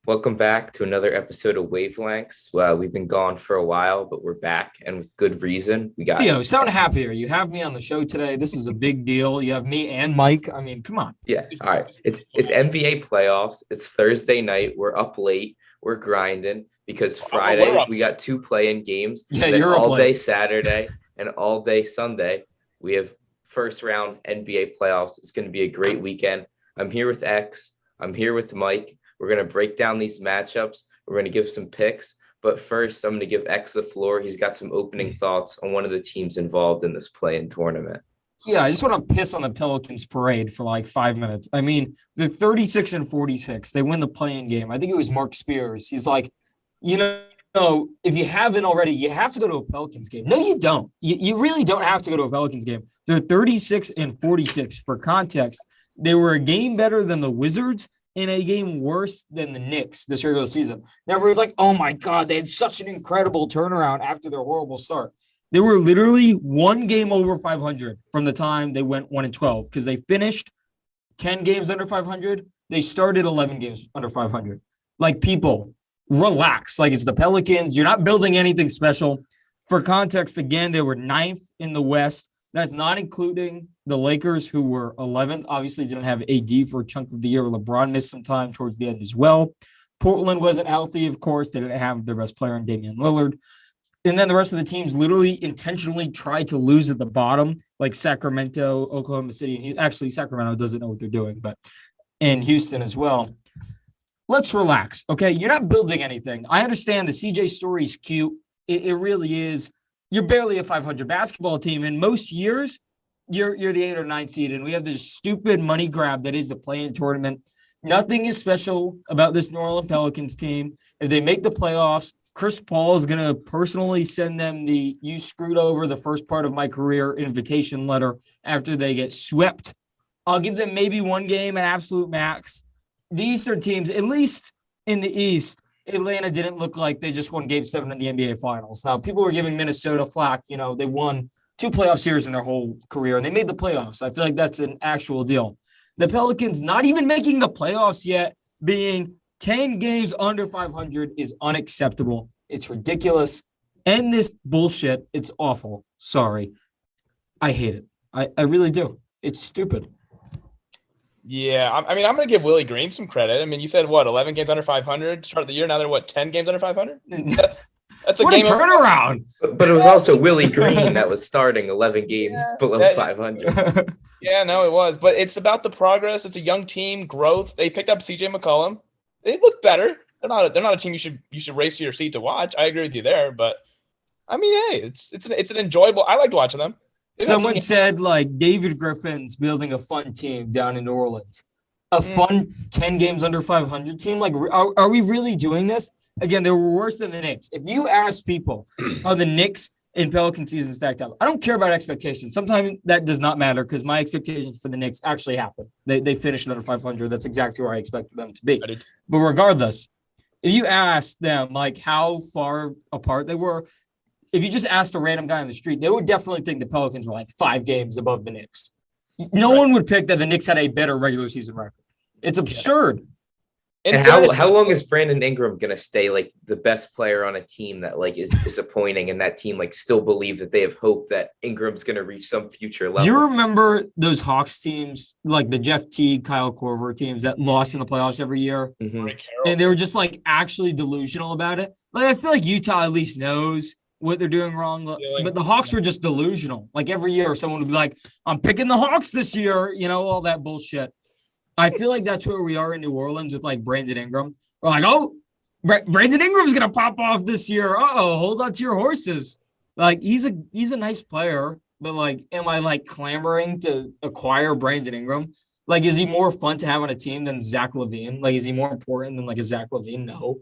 Welcome back to another episode of Wavelengths. Well, we've been gone for a while, but we're back and with good reason. We got Theo, sound happier. You have me on the show today. This is a big deal. You have me and Mike. I mean, come on. yeah. All right. It's NBA playoffs. It's Thursday night. We're up late. We're grinding because Friday we got two play-in games. Yeah, and then you're up all day late. Saturday and all day Sunday. We have first round NBA playoffs. It's going to be a great weekend. I'm here with X. I'm here with Mike. We're going to break down these matchups. We're going to give some picks. But first, I'm going to give X the floor. He's got some opening thoughts on one of the teams involved in this play-in tournament. Yeah, I just want to piss on the Pelicans parade for like 5 minutes. I mean, they're 36-46. They win the play-in game. I think it was Mark Spears. He's like, if you haven't already, you have to go to a Pelicans game. No, you don't. You really don't have to go to a Pelicans game. They're 36-46. For context, they were a game better than the Wizards in a game worse than the Knicks this regular season. Now everyone's like, oh my God, they had such an incredible turnaround after their horrible start. They were literally one game over 500 from the time they went 1-12 because they finished 10 games under 500. They started 11 games under 500. Like, people, relax. Like, it's the Pelicans. You're not building anything special. For context, again, they were 9th in the West. That's not including the Lakers, who were 11th. Obviously, didn't have AD for a chunk of the year. LeBron missed some time towards the end as well. Portland wasn't healthy, of course. They didn't have their best player in Damian Lillard. And then the rest of the teams literally intentionally tried to lose at the bottom, like Sacramento, Oklahoma City. Actually, Sacramento doesn't know what they're doing, but in Houston as well. Let's relax, okay? You're not building anything. I understand the CJ story is cute. It really is. You're barely a 500 basketball team. In most years, you're the 8 or 9 seed, and we have this stupid money grab that is the play-in tournament. Nothing is special about this New Orleans Pelicans team. If they make the playoffs, Chris Paul is going to personally send them the "you screwed over the first part of my career" invitation letter after they get swept. I'll give them maybe one game at absolute max. The Eastern teams, at least in the East, Atlanta didn't look like they just won Game 7 in the NBA Finals. Now, people were giving Minnesota flack. They won 2 playoff series in their whole career, and they made the playoffs. I feel like that's an actual deal. The Pelicans not even making the playoffs yet, being 10 games under 500 is unacceptable. It's ridiculous. End this bullshit. It's awful. Sorry. I hate it. I really do. It's stupid. Yeah, I'm going to give Willie Green some credit. I mean, you said, 11 games under 500 start of the year? Now they're, 10 games under 500? That's a what game a turnaround. But it was also Willie Green that was starting 11 games below 500. Yeah, no, it was. But it's about the progress. It's a young team, growth. They picked up CJ McCollum. They look better. They're not a team you should race to your seat to watch. I agree with you there, but I mean, hey, it's an enjoyable. I liked watching them. Someone said, like, David Griffin's building a fun team down in New Orleans. A fun 10 games under 500 team? Like, are we really doing this? Again, they were worse than the Knicks. If you ask people, are the Knicks in Pelican season stacked up? I don't care about expectations. Sometimes that does not matter because my expectations for the Knicks actually happened. They finished under 500. That's exactly where I expected them to be. But regardless, if you ask them, like, how far apart they were, if you just asked a random guy on the street, they would definitely think the Pelicans were like 5 games above the Knicks. No one would pick that the Knicks had a better regular season record. It's absurd. And how long is Brandon Ingram going to stay like the best player on a team that like is disappointing, and that team like still believe that they have hope that Ingram's going to reach some future level? Do you remember those Hawks teams, like the Jeff Teague, Kyle Korver teams that lost in the playoffs every year? Mm-hmm. And they were just like actually delusional about it. Like, I feel like Utah at least knows what they're doing wrong, but the Hawks were just delusional. Like, every year someone would be like, I'm picking the Hawks this year, all that bullshit. I feel like that's where we are in New Orleans with like Brandon Ingram. We're like, oh, Brandon Ingram's going to pop off this year. Hold on to your horses. Like, he's a nice player, but like, am I like clamoring to acquire Brandon Ingram? Like, is he more fun to have on a team than Zach LaVine? Like, is he more important than like a Zach LaVine? No,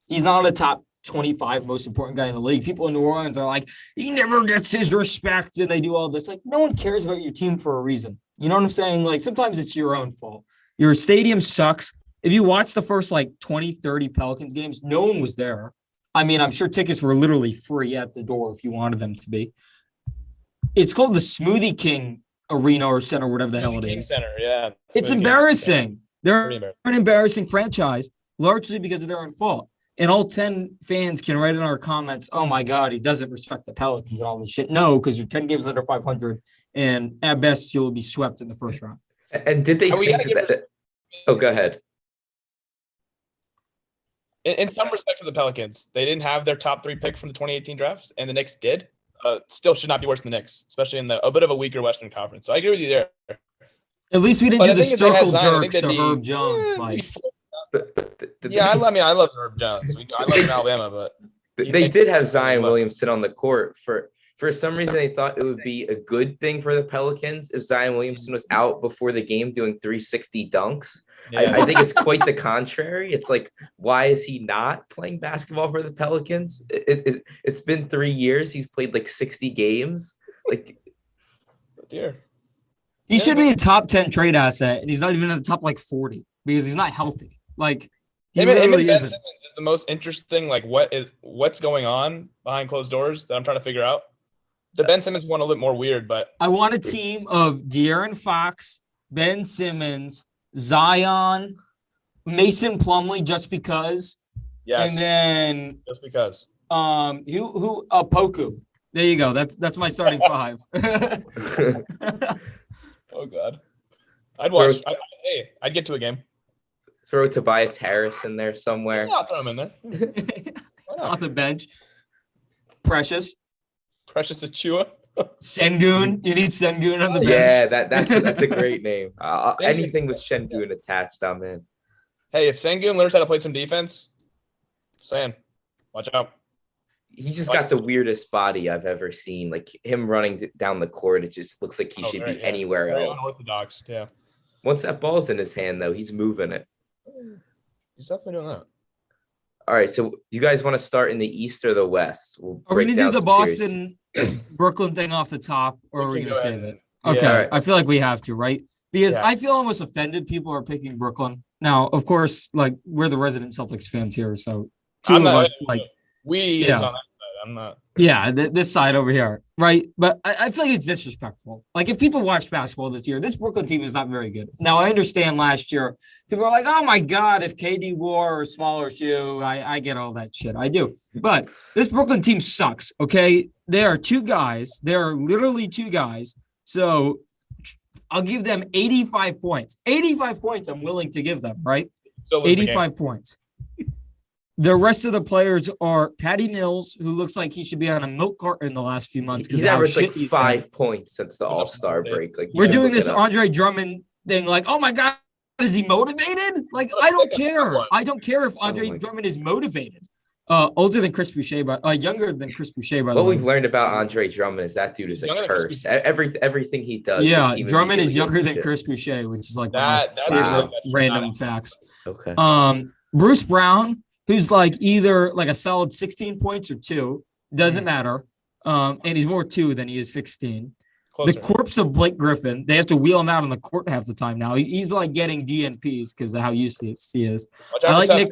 he's not a top 25 most important guy in the league. People in New Orleans are like, he never gets his respect, and they do all this. Like, no one cares about your team for a reason. You know what I'm saying? Like, sometimes it's your own fault. Your stadium sucks. If you watch the first like 20, 30 Pelicans games, no one was there. I mean, I'm sure tickets were literally free at the door if you wanted them to be. It's called the Smoothie King Arena or Center, whatever the hell it is. Center, yeah. It's embarrassing. They're an embarrassing franchise. largely because of their own fault. And all 10 fans can write in our comments, oh my God, he doesn't respect the Pelicans and all this shit. No, because you're 10 games under 500, and at best, you'll be swept in the first round. And did they think that? Oh, go ahead. In some respect to the Pelicans, they didn't have their top 3 pick from the 2018 draft, and the Knicks did. Still should not be worse than the Knicks, especially in a bit of a weaker Western Conference. So I agree with you there. At least we didn't do the circle jerk to Herb Jones. I love Herb Jones. I love him in Alabama, but they did have Zion Williamson on the court for some reason. They thought it would be a good thing for the Pelicans if Zion Williamson was out before the game doing 360 dunks. Yeah. I think it's quite the contrary. It's like, why is he not playing basketball for the Pelicans? It's been 3 years. He's played like 60 games. Like, dear. He should be a top 10 trade asset, and he's not even in the top like 40 because he's not healthy. Like, him and Ben Simmons is the most interesting. Like, what's going on behind closed doors that I'm trying to figure out. The Ben Simmons one a little bit more weird, but I want a team of De'Aaron Fox, Ben Simmons, Zion, Mason Plumlee, just because. Yes. And then just because. Poku. There you go. That's my starting 5. Oh God. I'd watch. I'd get to a game. Throw Tobias Harris in there somewhere. Yeah, I'll throw him in there. On the bench. Precious Achua. Sengun. You need Sengun on the bench. Yeah, that's a great name. Anything with Sengun attached, I'm in. Hey, if Sengun learns how to play some defense, watch out. He's just got the weirdest body I've ever seen. Like him running down the court, it just looks like he should be anywhere else. Unorthodox, yeah. Once that ball's in his hand, though, he's moving it. He's definitely doing that. All right, so you guys want to start in the East or the West? Are we going to do the Boston Brooklyn thing off the top, or are we going to save it? Okay, yeah, right. I feel like we have to, right? Because I feel almost offended people are picking Brooklyn. Now, of course, like we're the resident Celtics fans here, so two of us like we is on that side. I'm not. Yeah, this side over here, right? But I feel like it's disrespectful. Like if people watch basketball this year, this Brooklyn team is not very good. Now I understand last year people are like, "Oh my God, if KD wore a smaller shoe," I get all that shit. I do, but this Brooklyn team sucks. Okay, there are 2 guys. There are literally 2 guys. So I'll give them 85 points. 85 points. I'm willing to give them, right? 85 points. The rest of the players are Patty Mills, who looks like he should be on a milk carton in the last few months. He's averaged like 5 points since the All-Star break. Like we're doing this Andre Drummond thing. Like, oh my God, is he motivated? Like, I don't care. I don't care if Andre Drummond is motivated. Older than Chris Boucher, but younger than Chris Boucher. By the way, what we've learned about Andre Drummond is that dude is a curse. Everything he does. Yeah, Drummond is younger than Chris Boucher, which is like random facts. Okay. Bruce Brown, who's like either like a solid 16 points or 2, doesn't matter. And he's more 2 than he is 16. Closer. The corpse of Blake Griffin, they have to wheel him out on the court half the time now. He's like getting DNPs because of how useless he is. I like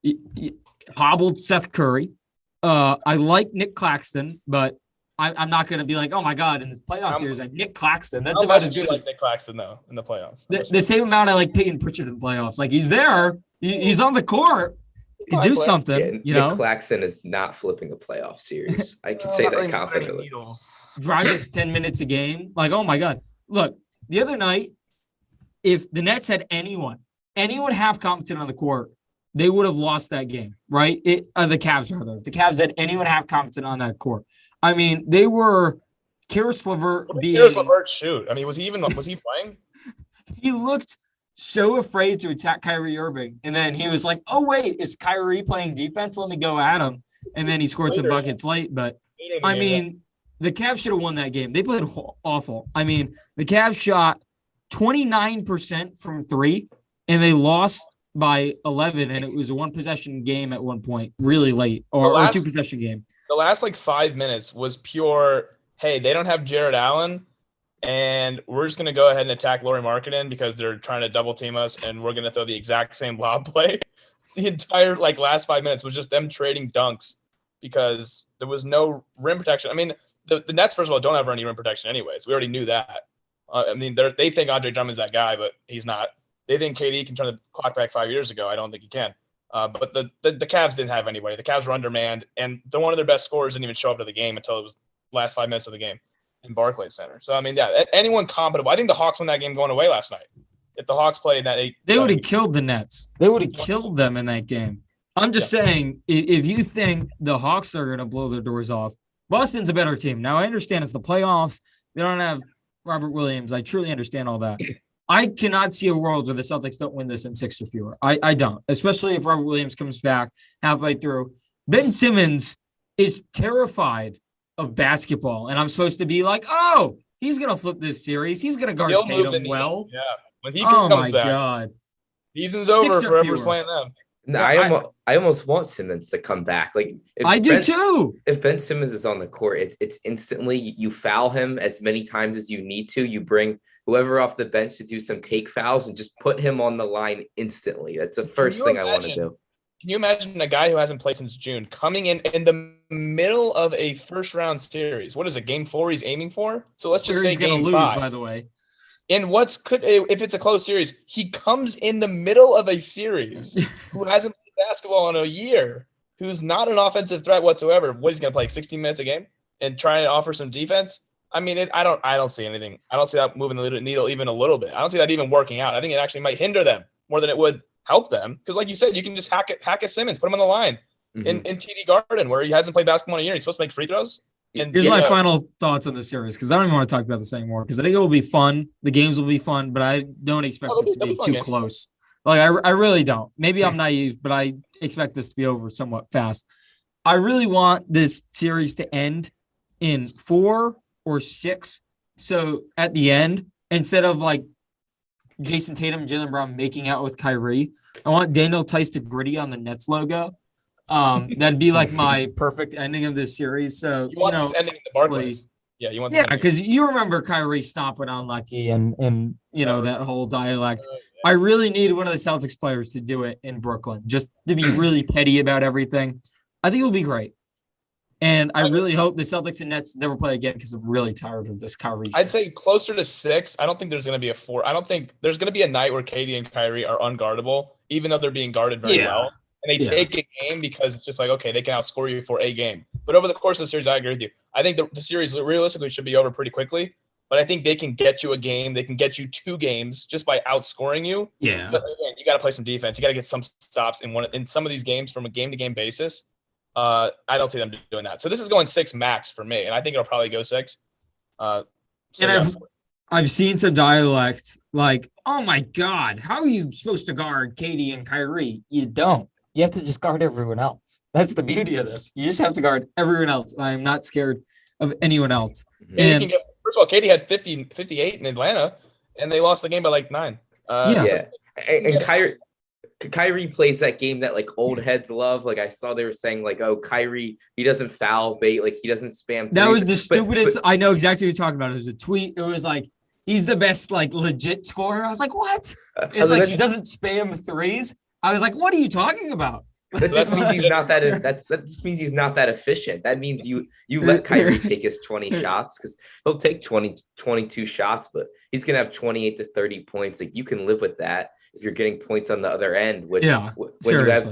Nick. Hobbled Seth Curry. I like Nick Claxton, but I'm not going to be like, oh my God, in this playoff series, like Nick Claxton. That's about as good as Nick Claxton, though, in the playoffs. The same amount I like Peyton Pritchard in the playoffs. Like he's there, he's on the court. He do something, you know. Nick Claxton is not flipping a playoff series. I can say that confidently. Dragic's 10 minutes a game. Like, oh my God. Look, the other night, if the Nets had anyone half competent on the court, they would have lost that game, right? The Cavs, rather. If the Cavs had anyone half competent on that court. I mean, they were Karis LeVert being... Karis LeVert shoot. I mean, was he playing? He looked so afraid to attack Kyrie Irving. And then he was like, oh, wait, is Kyrie playing defense? Let me go at him. And then he scored some buckets late. But, I mean, the Cavs should have won that game. They played awful. I mean, the Cavs shot 29% from 3, and they lost by 11, and it was a 1-possession game at one point, really late, or a 2-possession game. The last, 5 minutes was pure, hey, they don't have Jared Allen, and we're just going to go ahead and attack Lauri Markkanen because they're trying to double-team us, and we're going to throw the exact same lob play. The entire, last 5 minutes was just them trading dunks because there was no rim protection. I mean, the Nets, first of all, don't have any rim protection anyways. We already knew that. I mean, they think Andre Drummond's that guy, but he's not. they think KD can turn the clock back 5 years ago. I don't think he can. But the Cavs didn't have anybody. The Cavs were undermanned, and one of their best scorers didn't even show up to the game until it was last 5 minutes of the game in Barclays Center. So, I mean, yeah, anyone competent. I think the Hawks won that game going away last night. If the Hawks played that they would have killed the Nets. They would have killed them in that game. I'm just saying, if you think the Hawks are going to blow their doors off, Boston's a better team. Now, I understand it's the playoffs. They don't have Robert Williams. I truly understand all that. I cannot see a world where the Celtics don't win this in 6 or fewer. I don't, especially if Robert Williams comes back halfway through. Ben Simmons is terrified of basketball, and I'm supposed to be like, oh, he's going to flip this series. He's going to guard Tatum well. Yeah. When he comes my back, God. Season's over for whoever's playing them. No, I almost want Simmons to come back. Like I do too. If Ben Simmons is on the court, it's instantly you foul him as many times as you need to. You bring whoever off the bench to do some take fouls and just put him on the line instantly. That's the first thing I want to do. Can you imagine a guy who hasn't played since June coming in the middle of a first round series? What is it? Game 4 he's aiming for? So let's just say he's going to lose, 5. by the way. And if it's a close series, he comes in the middle of a series who hasn't played basketball in a year, who's not an offensive threat whatsoever. What, he's going to play 16 minutes a game and try and offer some defense? I mean, I don't see anything. I don't see that moving the needle even a little bit. I don't see that even working out. I think it actually might hinder them more than it would help them. Because like you said, you can just hack at Simmons, put him on the line in TD Garden where he hasn't played basketball in a year. He's supposed to make free throws. Here's my final thoughts on the series, because I don't even want to talk about this anymore, because I think it will be fun. The games will be fun, but I don't expect it to be too close. Like I really don't. Maybe I'm naive, but I expect this to be over somewhat fast. I really want this series to end in 4 or 6. So at the end, instead of like Jason Tatum, Jaylen Brown making out with Kyrie, I want Daniel Tice to gritty on the Nets logo. That'd be like my perfect ending of this series. So you want this ending in the Barclays. Yeah, because you remember Kyrie stomping on Lucky and that whole dialect. I really need one of the Celtics players to do it in Brooklyn, just to be really petty about everything. I think it'll be great. And I really hope the Celtics and Nets never play again, because I'm really tired of this Kyrie. I'd say closer to 6. I don't think there's going to be a 4. I don't think there's going to be a night where KD and Kyrie are unguardable, even though they're being guarded very well. And they take a game because it's just like, okay, they can outscore you for a game. But over the course of the series, I agree with you. I think the series realistically should be over pretty quickly. But I think they can get you a game. They can get you 2 games just by outscoring you. Yeah. But again, you got to play some defense. You got to get some stops in some of these games from a game-to-game basis. I don't see them doing that. So this is going 6 max for me, and I think it'll probably go 6. I've seen some dialect like, oh my God, how are you supposed to guard Katie and Kyrie? You don't. You have to just guard everyone else. That's the beauty of this. You just have to guard everyone else. I'm not scared of anyone else. And first of all, Katie had 58 in Atlanta, and they lost the game by like 9. Kyrie plays that game that like old heads love. Like I saw they were saying like, oh, Kyrie, he doesn't foul bait, like he doesn't spam threes. That was the stupidest. I know exactly what you're talking about. It was a tweet. It was like, he's the best like legit scorer. I was like, what? It's like he doesn't spam threes. I was like, what are you talking about? That just means he's not that just means he's not that efficient. That means you let Kyrie take his 20 shots, because he'll take 22 shots, but he's gonna have 28 to 30 points. Like you can live with that if you're getting points on the other end. When you have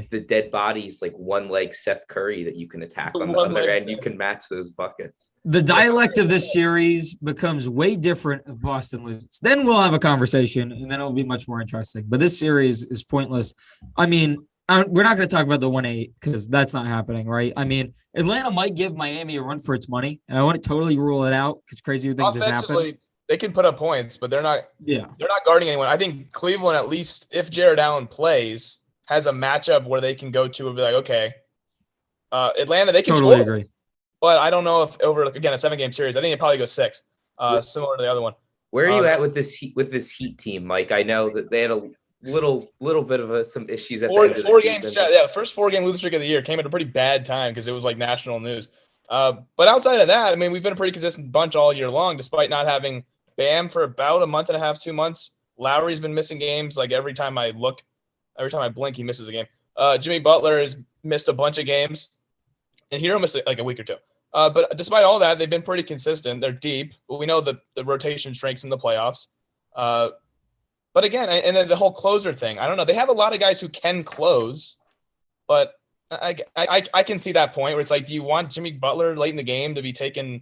the dead bodies like one leg Seth Curry that you can attack on the other end, you can match those buckets. The dialect of this series becomes way different if Boston loses. Then we'll have a conversation, and then it'll be much more interesting. But this series is pointless. I mean, we're not going to talk about the 1-8 because that's not happening, right? I mean, Atlanta might give Miami a run for its money, and I want to totally rule it out because crazier things have happened. They can put up points, but they're not. Yeah, they're not guarding anyone. I think Cleveland, at least if Jared Allen plays, has a matchup where they can go to and be like, okay, Atlanta, they can totally agree. But I don't know if over again a 7-game series, I think it probably goes 6, similar to the other one. Where are you at with this Heat team, Mike? I know that they had a little bit of some issues at the end of the season. The first 4-game losing streak of the year came at a pretty bad time because it was like national news. But outside of that, I mean, we've been a pretty consistent bunch all year long, despite not having Bam for about a month and a half, 2 months. Lowry's been missing games. Like every time I blink, he misses a game. Jimmy Butler has missed a bunch of games, and Hero missed like a week or 2. But despite all that, they've been pretty consistent. They're deep. But we know the rotation strengths in the playoffs. But again, and then the whole closer thing, I don't know. They have a lot of guys who can close, but I can see that point where it's like, do you want Jimmy Butler late in the game to be taking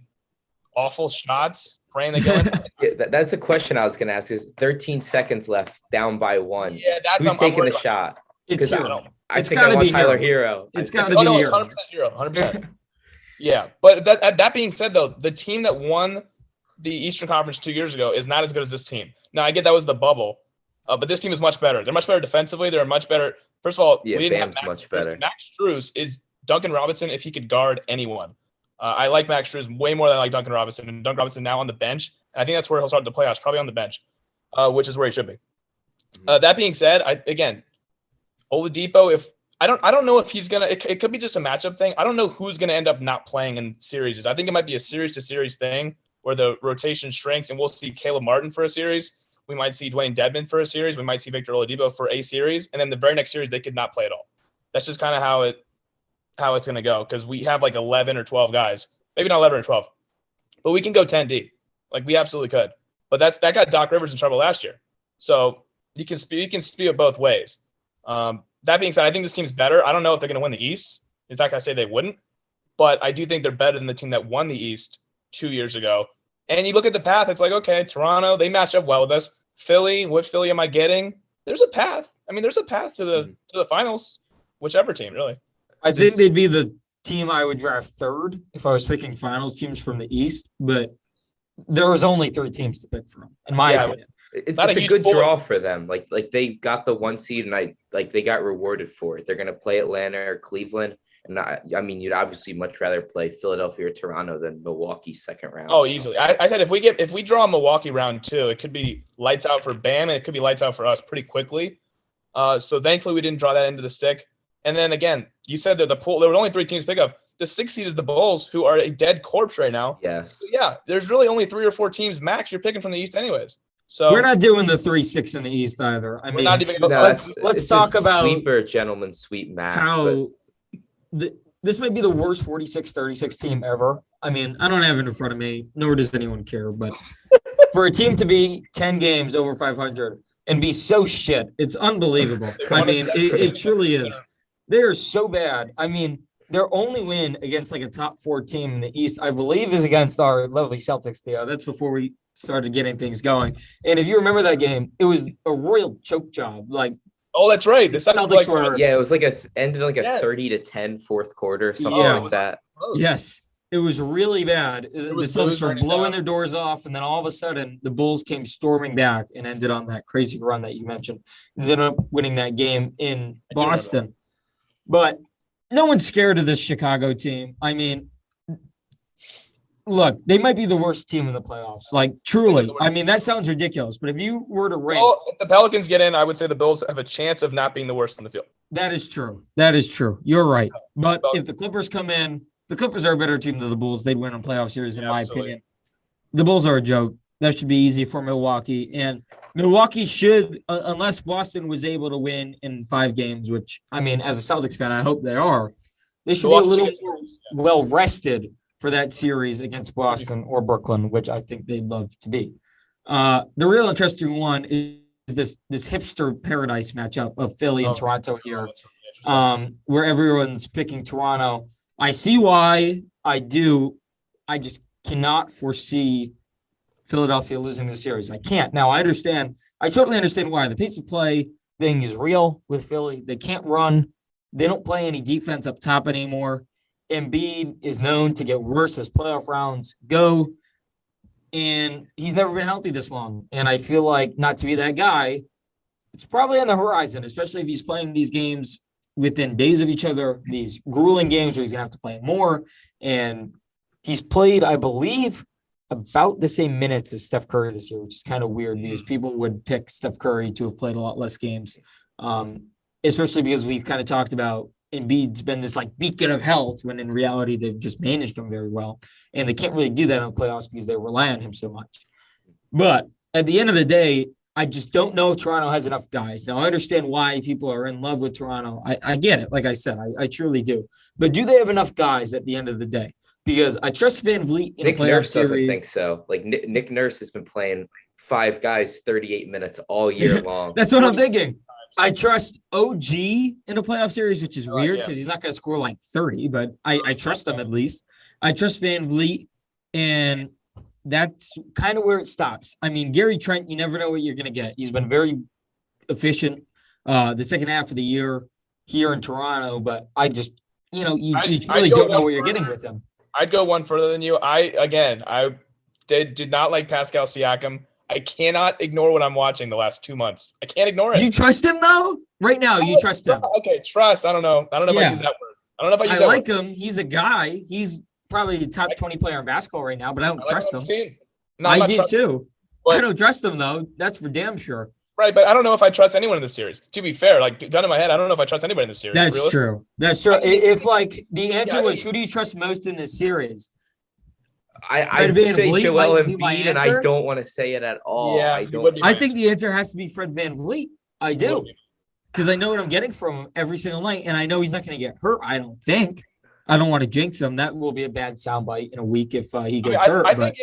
awful shots, praying they go in? Yeah, that's a question I was going to ask. Is 13 seconds left, down by 1? Yeah, that's who's taking the shot? It's Hero. I it's think I want Tyler Hero. Hero. It's got to be Hero. Hero. 100% Hero. 100%. Yeah, but that being said, though, the team that won the Eastern Conference 2 years ago is not as good as this team. Now, I get that was the bubble, but this team is much better. They're much better defensively. They're much better. First of all, yeah, we didn't Bam's have much better. Max Strus is Duncan Robinson if he could guard anyone. I like Max Strus way more than I like Duncan Robinson. And Duncan Robinson now on the bench. And I think that's where he'll start the playoffs, probably on the bench, which is where he should be. That being said, Oladipo, I don't know if he's gonna. It could be just a matchup thing. I don't know who's gonna end up not playing in series. I think it might be a series to series thing where the rotation shrinks, and we'll see Caleb Martin for a series. We might see Dwayne Dedmon for a series. We might see Victor Oladipo for a series, and then the very next series they could not play at all. That's just kind of how it's gonna go because we have like 11 or 12 guys, maybe not 11 or 12, but we can go 10 deep. Like we absolutely could. But that got Doc Rivers in trouble last year. So you can speak it both ways. That being said, I think this team's better. I don't know if they're going to win the East. In fact, I say they wouldn't. But I do think they're better than the team that won the East 2 years ago. And you look at the path, it's like, okay, Toronto, they match up well with us. Philly, what Philly am I getting? There's a path. I mean, there's a path to the finals, whichever team, really. I think they'd be the team I would draft third if I was picking finals teams from the East. But there was only 3 teams to pick from, in my opinion. It's a good draw for them. Like they got the 1 seed, and they got rewarded for it. They're going to play Atlanta or Cleveland, and I mean, you'd obviously much rather play Philadelphia or Toronto than Milwaukee second round. Oh, easily. I said if we draw Milwaukee round 2, it could be lights out for Bam, and it could be lights out for us pretty quickly. So thankfully we didn't draw that into the stick. And then again, you said that there were only 3 teams to pick up. The 6th seed is the Bulls, who are a dead corpse right now. Yes. So yeah, there's really only 3 or 4 teams max you're picking from the East, anyways. So we're not doing the 3-6 in the East either. I mean, not even let's talk about sweeper gentleman sweep match. How this might be the worst 46-36 team ever. I mean, I don't have it in front of me, nor does anyone care. But for a team to be 10 games over 500 and be so shit, it's unbelievable. I mean, it truly is. They are so bad. I mean, their only win against like a top 4 team in the East, I believe, is against our lovely Celtics, Theo. That's before we started getting things going. And if you remember that game, it was a royal choke job. Like, oh, that's right. The Celtics were, it was like ended like a 30-10 fourth quarter, something like that. Yes, it was really bad. The Celtics were blowing their doors off, and then all of a sudden, the Bulls came storming back and ended on that crazy run that you mentioned. Ended up winning that game in Boston. But no one's scared of this Chicago team. I mean, look, they might be the worst team in the playoffs. Like, truly. I mean, that sounds ridiculous. But if you were to rank. Well, if the Pelicans get in, I would say the Bills have a chance of not being the worst on the field. That is true. That is true. You're right. But if the Clippers come in, the Clippers are a better team than the Bulls. They'd win a playoff series, in my opinion. The Bulls are a joke. That should be easy for Milwaukee. And Milwaukee should, unless Boston was able to win in 5 games, which, I mean, as a Celtics fan, I hope they are. They should be a little more well-rested for that series against Boston or Brooklyn, which I think they'd love to be. The real interesting one is this hipster paradise matchup of Philly and Toronto here, where everyone's picking Toronto. I see why. I do. I just cannot foresee Philadelphia losing this series. I can't. Now, I understand. I totally understand why. The pace of play thing is real with Philly. They can't run. They don't play any defense up top anymore. Embiid is known to get worse as playoff rounds go, and he's never been healthy this long. And I feel like, not to be that guy, it's probably on the horizon, especially if he's playing these games within days of each other, these grueling games where he's going to have to play more. And he's played, I believe, about the same minutes as Steph Curry this year, which is kind of weird because people would pick Steph Curry to have played a lot less games, especially because we've kind of talked about Embiid's been this like beacon of health when in reality they've just managed him very well. And they can't really do that in the playoffs because they rely on him so much. But at the end of the day, I just don't know if Toronto has enough guys. Now, I understand why people are in love with Toronto. I get it. Like I said, I truly do. But do they have enough guys at the end of the day? Because I trust Van Vliet in Nick a playoff Nurse series. doesn't think so. Like Nick Nurse has been playing 5 guys 38 minutes all year long. That's what I'm thinking. I trust OG in a playoff series, which is weird because he's not going to score like 30, but I trust him at least. I trust Van Vliet, and that's kind of where it stops. I mean, Gary Trent, you never know what you're going to get. He's been very efficient the second half of the year here in Toronto, but I just, you really don't know what you're getting with him. I'd go one further than you. I did not like Pascal Siakam. I cannot ignore what I'm watching the last 2 months. I can't ignore it. You trust him though? Right now, you trust him. Okay, trust. I don't know. I don't know if I use that word. I don't know if I use that word. I like him. He's a guy. He's probably the top 20 player in basketball right now, but I don't trust him. No, I do too. But I don't trust him though. That's for damn sure. Right, but I don't know if I trust anyone in this series. To be fair, like gun in my head, I don't know if I trust anybody in this series. That's really. True. That's true. If like the answer was who do you trust most in this series? I'd say Joel Embiid, and I don't want to say it at all. Yeah, I think the answer has to be Fred VanVleet. I do. Because I know what I'm getting from him every single night, and I know he's not going to get hurt, I don't think. I don't want to jinx him. That will be a bad soundbite in a week if he gets hurt. I think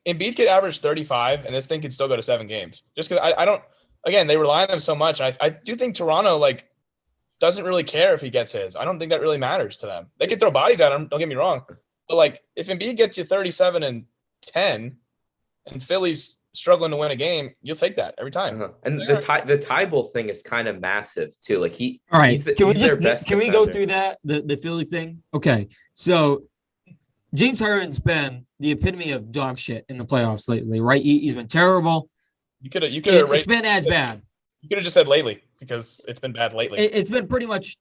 Embiid could average 35, and this thing could still go to 7 games. Just because I don't – again, they rely on him so much. I do think Toronto, doesn't really care if he gets his. I don't think that really matters to them. They can throw bodies at him, don't get me wrong. But, if Embiid gets you 37 and 10 and Philly's struggling to win a game, you'll take that every time. And the Tybal thing is kind of massive, too. All right. Can we go through that, the Philly thing? Okay. So, James Harden's been the epitome of dog shit in the playoffs lately, right? He's been terrible. You could have. It's been as bad. You could have just said lately because it's been bad lately. It's been pretty much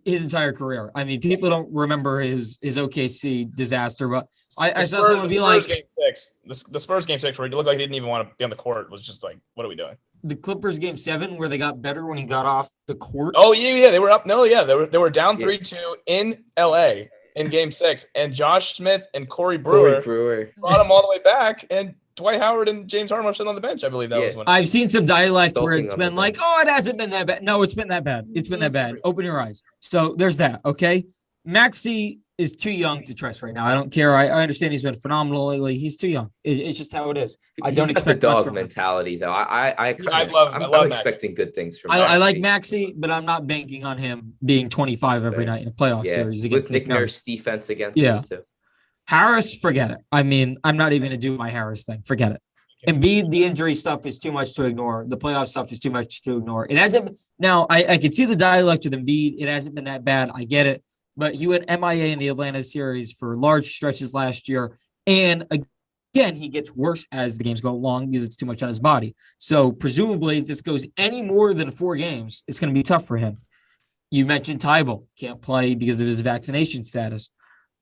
his entire career. I mean, people don't remember his OKC disaster, but I saw someone be like, Game 6, the Spurs Game 6, where it looked like he didn't even want to be on the court, was just like, what are we doing? The Clippers Game 7, where they got better when he got off the court. Oh yeah, they were up. No, yeah, they were down 3-2 in LA in Game 6, and Josh Smith and Corey Brewer brought him all the way back, and Dwight Howard and James Harden were sitting on the bench. I believe that was one. I've seen some dialect where it's been like, oh, it hasn't been that bad. No, it's been that bad. It's been that bad. Open your eyes. So there's that. Okay. Maxey is too young to trust right now. I don't care. I understand he's been phenomenal lately. He's too young. It's just how it is. I don't expect the dog mentality though. I'm expecting good things from. I like Maxey, but I'm not banking on him being 25 every night in a playoff series against Nick Nurse defense against him too. Harris, forget it. I mean, I'm not even going to do my Harris thing. Forget it. Embiid, the injury stuff is too much to ignore. The playoff stuff is too much to ignore. It hasn't. Now, I could see the dialect with Embiid. It hasn't been that bad. I get it. But he went MIA in the Atlanta series for large stretches last year. And again, he gets worse as the games go along because it's too much on his body. So presumably, if this goes any more than 4 games, it's going to be tough for him. You mentioned Tybal. Can't play because of his vaccination status.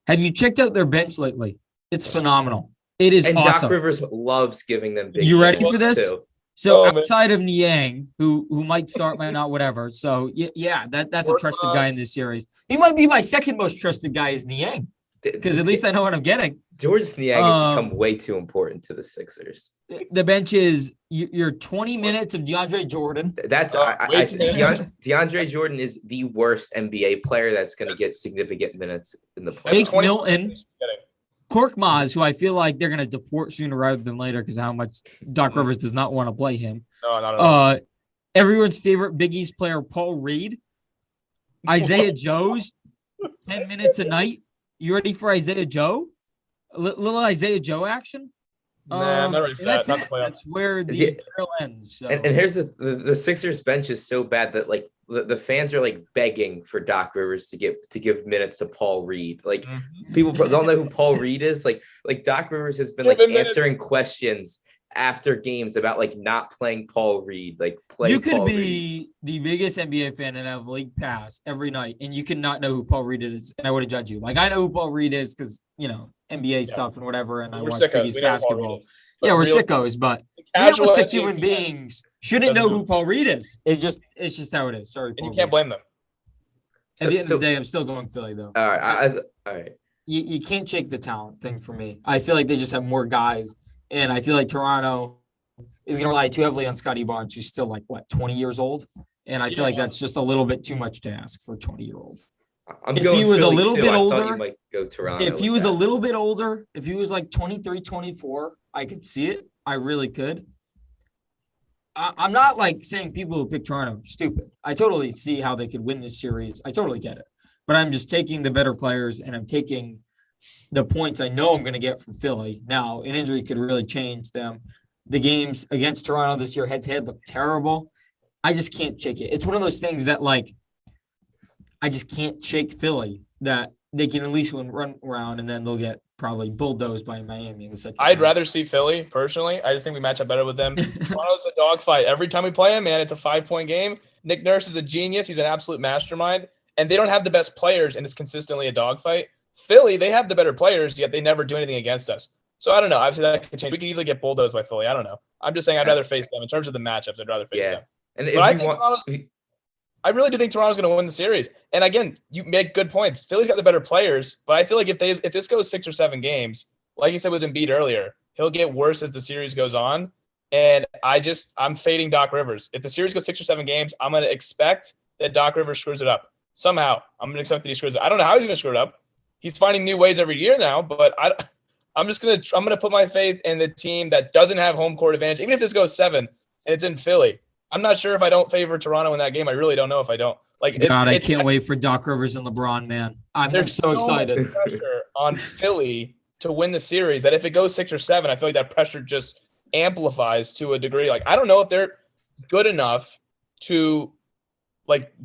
Have you checked out their bench lately? It's phenomenal. It is awesome. Doc Rivers loves giving them big. You ready for this? Too. So outside of Niang, who might start, might not, whatever. So yeah, that's a trusted guy in this series. He might be my second most trusted guy is Niang, because at least I know what I'm getting. Georges Niang has become way too important to the Sixers. The bench is your 20 minutes of DeAndre Jordan. That's DeAndre Jordan is the worst NBA player that's going to get significant minutes in the playoffs. Jake Milton, Korkmaz, who I feel like they're going to deport sooner rather than later because how much Doc Rivers does not want to play him. No, not at all. Everyone's favorite Big East player, Paul Reed. Isaiah Joe's 10 minutes a night. You ready for Isaiah Joe? A little Isaiah Joe action? Nah, I'm not ready for that. That's where the trail ends. So. And here's the Sixers bench is so bad that the fans are begging for Doc Rivers to give minutes to Paul Reed. People don't know who Paul Reed is. Like Doc Rivers has been answering questions after games about not playing Paul Reed. You could be the biggest NBA fan and have league pass every night, and you could not know who Paul Reed is, and I wouldn't judge you. I know who Paul Reed is because NBA stuff and whatever, and I watch Big East basketball. Yeah, we're sickos, but realistic human beings shouldn't know who Paul Reed is. It's just how it is. Sorry, and you can't blame them. At the end of the day, I'm still going Philly though. All right, all right. You can't shake the talent thing for me. I feel like they just have more guys. And I feel like Toronto is going to rely too heavily on Scotty Barnes, who's still 20 years old. And I feel like that's just a little bit too much to ask for a 20-year-old. If he was a little bit older, if he was a little bit older, if he was 23, 24, I could see it. I really could. I'm not like saying people who pick Toronto are stupid. I totally see how they could win this series. I totally get it. But I'm just taking the better players and I'm taking the points I know I'm going to get from Philly. Now, an injury could really change them. The games against Toronto this year head to head look terrible. I just can't shake it. It's one of those things that like I just can't shake Philly that they can at least run around and then they'll get probably bulldozed by Miami in the second I'd round. rather see Philly personally. I just think we match up better with them. Toronto's a dogfight. Every time we play them, man, it's a 5-point game. Nick Nurse is a genius. He's an absolute mastermind. And they don't have the best players, and it's consistently a dogfight. Philly, they have the better players, yet they never do anything against us. So I don't know. Obviously, that could change. We could easily get bulldozed by Philly. I don't know. I'm just saying I'd rather face them. In terms of the matchups, I'd rather face them. And but I really do think Toronto's going to win the series. And again, you make good points. Philly's got the better players, but I feel like if this goes 6 or 7 games, like you said with Embiid earlier, he'll get worse as the series goes on. And I'm fading Doc Rivers. If the series goes 6 or 7 games, I'm going to expect that Doc Rivers screws it up. Somehow, I'm going to accept that he screws it. I don't know how he's going to screw it up. He's finding new ways every year now, but I'm going to put my faith in the team that doesn't have home court advantage. Even if this goes 7 and it's in Philly, I'm not sure if I don't favor Toronto in that game. I really don't know if I don't. I can't wait for Doc Rivers and LeBron, man. I'm so excited. Much pressure on Philly to win the series that if it goes 6 or 7, I feel like that pressure just amplifies to a degree. Like, I don't know if they're good enough to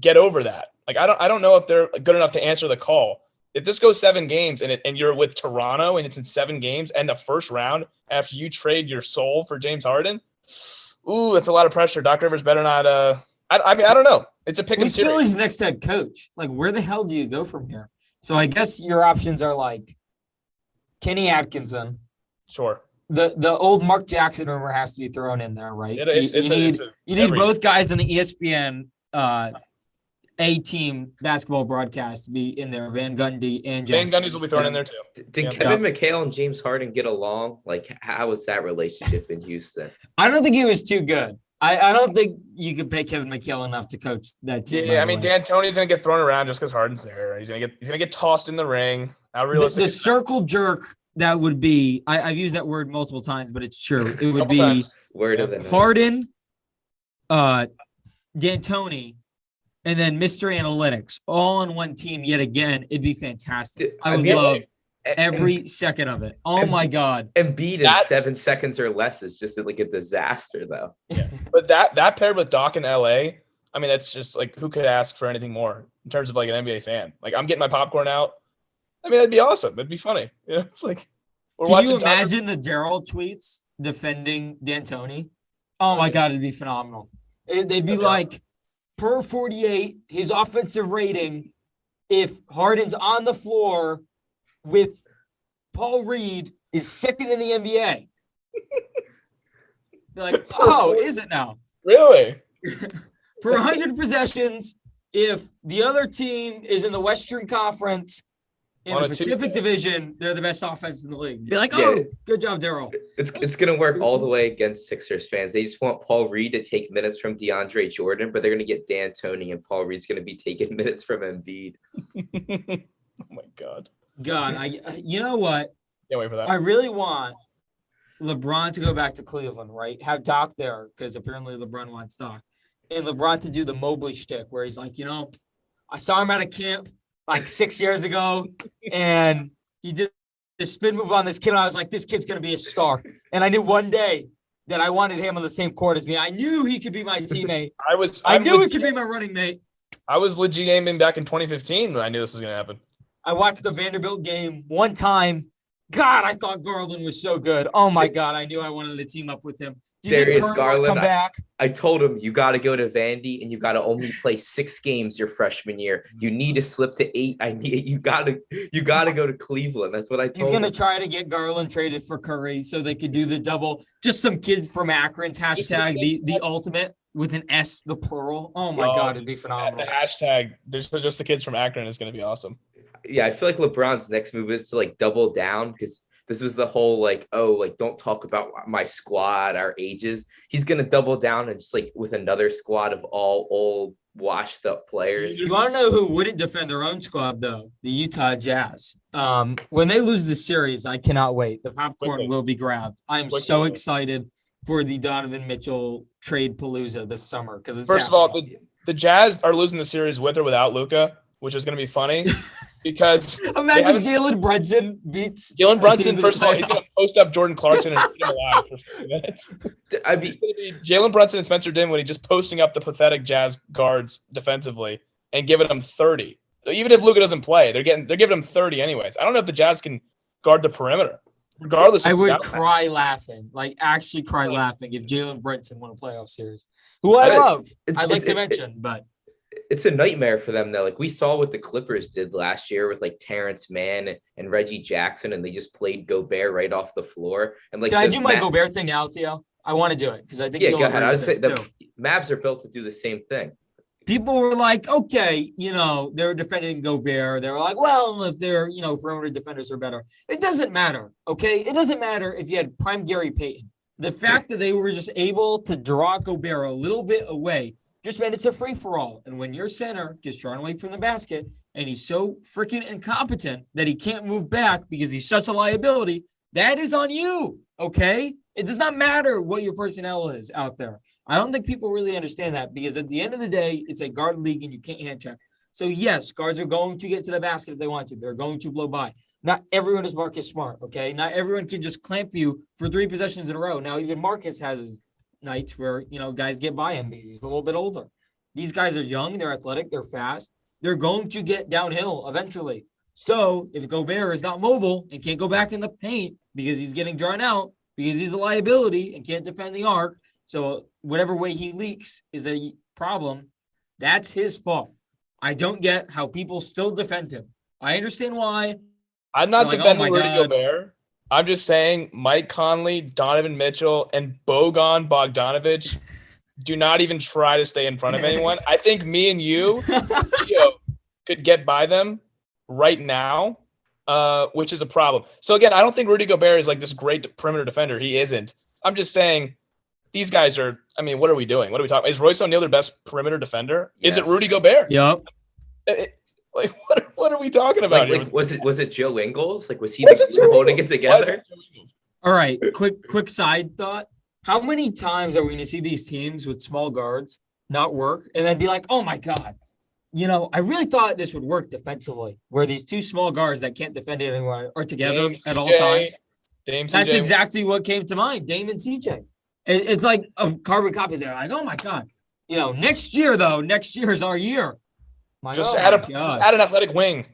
get over that. Like, I don't know if they're good enough to answer the call. If this goes 7 games and you're with Toronto and it's in 7 games and the first round after you trade your soul for James Harden, ooh, that's a lot of pressure. Doc Rivers better not. I don't know. It's a pick 'em series. Philly's next head coach. Like, where the hell do you go from here? So I guess your options are like Kenny Atkinson. Sure. The old Mark Jackson rumor has to be thrown in there, right? You need both guys on the ESPN A-team basketball broadcast to be in there. Van Gundy and Jackson. Van Gundy's will be thrown in there too. Did Kevin McHale and James Harden get along? Like, how was that relationship in Houston? I don't think he was too good. I don't think you could pay Kevin McHale enough to coach that team. Yeah, I mean, D'Antoni's gonna get thrown around just because Harden's there. He's gonna get tossed in the ring. How realistic? The circle jerk that would be. I've used that word multiple times, but it's true. It would be Harden, D'Antoni, and then Mr. Analytics all on one team yet again. It'd be fantastic. I would love every second of it. Oh my God. Embiid in 7 seconds or less is just like a disaster though. Yeah. But that paired with Doc in LA, I mean, that's just like, who could ask for anything more in terms of like an NBA fan? Like, I'm getting my popcorn out. I mean, that'd be awesome. It'd be funny. You know, it's like, can you imagine the Daryl tweets defending D'Antoni? Oh my God, it'd be phenomenal. They'd be like, per 48, his offensive rating, if Harden's on the floor with Paul Reed, is second in the NBA. They're like, oh, is it now? Really? Per 100 possessions, if the other team is in the Western Conference, in the Pacific Division, they're the best offense in the league. Be like, oh, good job, Daryl. It's going to work all the way against Sixers fans. They just want Paul Reed to take minutes from DeAndre Jordan, but they're going to get D'Antoni, and Paul Reed's going to be taking minutes from Embiid. Oh, my God. You know what? Can't wait for that. I really want LeBron to go back to Cleveland, right? Have Doc there, because apparently LeBron wants Doc. And LeBron to do the Mobley shtick, where he's like, I saw him at a camp like 6 years ago, and he did the spin move on this kid, and I was like, this kid's going to be a star. And I knew one day that I wanted him on the same court as me. I knew he could be my teammate. I knew he could be my running mate. I was legit aiming back in 2015 when I knew this was going to happen. I watched the Vanderbilt game one time. God, I thought Garland was so good. Oh my God, I knew I wanted to team up with him. Darius Garland, come back? I told him, you got to go to Vandy and you got to only play 6 games your freshman year. You need to slip to 8. You got to go to Cleveland. That's what I told him. He's going to try to get Garland traded for Curry so they could do the double. Just some kid from Akron's hashtag the ultimate with an S, the plural. Oh my God, it'd be phenomenal. The hashtag, there's just the kids from Akron is going to be awesome. Yeah, I feel like LeBron's next move is to double down, because this was the whole don't talk about my squad, our ages. He's gonna double down and just with another squad of all old, washed up players. You want to know who wouldn't defend their own squad though? The Utah Jazz. When they lose the series, I cannot wait. The popcorn will be grabbed. I'm so excited. for the Donovan Mitchell trade palooza this summer because it's First of all, the Jazz are losing the series with or without Luka, which is going to be funny because imagine Jalen Brunson beats Jalen Brunson. First of all, he's going to post up Jordan Clarkson and keep him alive for 5 minutes. It's going to be Jalen Brunson and Spencer Dinwiddie just posting up the pathetic Jazz guards defensively and giving them 30. So even if Luka doesn't play, they're giving him 30 anyways. I don't know if the Jazz can guard the perimeter. Regardless, I would cry laughing, like actually cry laughing if Jalen Brunson won a playoff series, who I love. I'd like to mention, but it's a nightmare for them though. Like we saw what the Clippers did last year with like Terrence Mann and Reggie Jackson, and they just played Gobert right off the floor. And like, can I do my Gobert thing now, Theo? I want to do it because I think go ahead. I was saying the Mavs are built to do the same thing. People were like, okay, they're defending Gobert. They were like, well, if they're, perimeter defenders are better. It doesn't matter, okay? It doesn't matter if you had prime Gary Payton. The fact that they were just able to draw Gobert a little bit away just meant it's a free-for-all. And when your center gets drawn away from the basket and he's so freaking incompetent that he can't move back because he's such a liability, that is on you, okay? It does not matter what your personnel is out there. I don't think people really understand that because at the end of the day, it's a guard league and you can't hand check. So, yes, guards are going to get to the basket if they want to. They're going to blow by. Not everyone is Marcus Smart, okay? Not everyone can just clamp you for 3 possessions in a row. Now, even Marcus has his nights where, guys get by him because he's a little bit older. These guys are young. They're athletic. They're fast. They're going to get downhill eventually. So, if Gobert is not mobile and can't go back in the paint because he's getting drawn out, because he's a liability and can't defend the arc, so whatever way he leaks is a problem. That's his fault. I don't get how people still defend him. I understand why. I'm not defending Rudy Gobert. I'm just saying Mike Conley, Donovan Mitchell, and Bogan Bogdanovic do not even try to stay in front of anyone. I think me and you Theo, could get by them right now, which is a problem. So, again, I don't think Rudy Gobert is like this great perimeter defender. He isn't. I'm just saying – these guys are, what are we doing? What are we talking about? Is Royce O'Neal their best perimeter defender? Yes. Is it Rudy Gobert? Yep. What are we talking about here? Was it Joe Ingles? Like, was he holding it together? All right. Quick side thought. How many times are we going to see these teams with small guards not work and then be like, oh, my God, I really thought this would work defensively where these 2 small guards that can't defend anyone are together at all times. That's exactly what came to mind. Dame and CJ. It's like a carbon copy. They're like, oh my God. Next year is our year. Just add an athletic wing.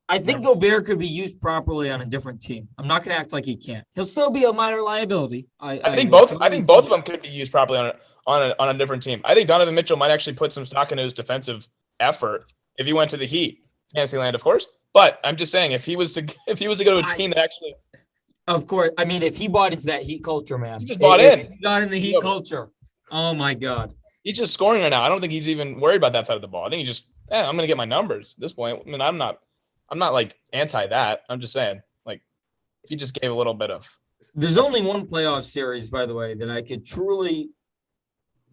I think Gobert could be used properly on a different team. I'm not going to act like he can't. He'll still be a minor liability. I think both of them could be used properly on a different team. I think Donovan Mitchell might actually put some stock into his defensive effort if he went to the Heat, fantasy land, of course. But I'm just saying, if he was to go to a team that actually. Of course. If he bought into that Heat culture, man. He just bought in. He got in the Heat culture. Oh, my God. He's just scoring right now. I don't think he's even worried about that side of the ball. I think he's just, I'm going to get my numbers at this point. I'm not like anti that. I'm just saying, like, if you just gave a little bit of. There's only one playoff series, by the way, that I could truly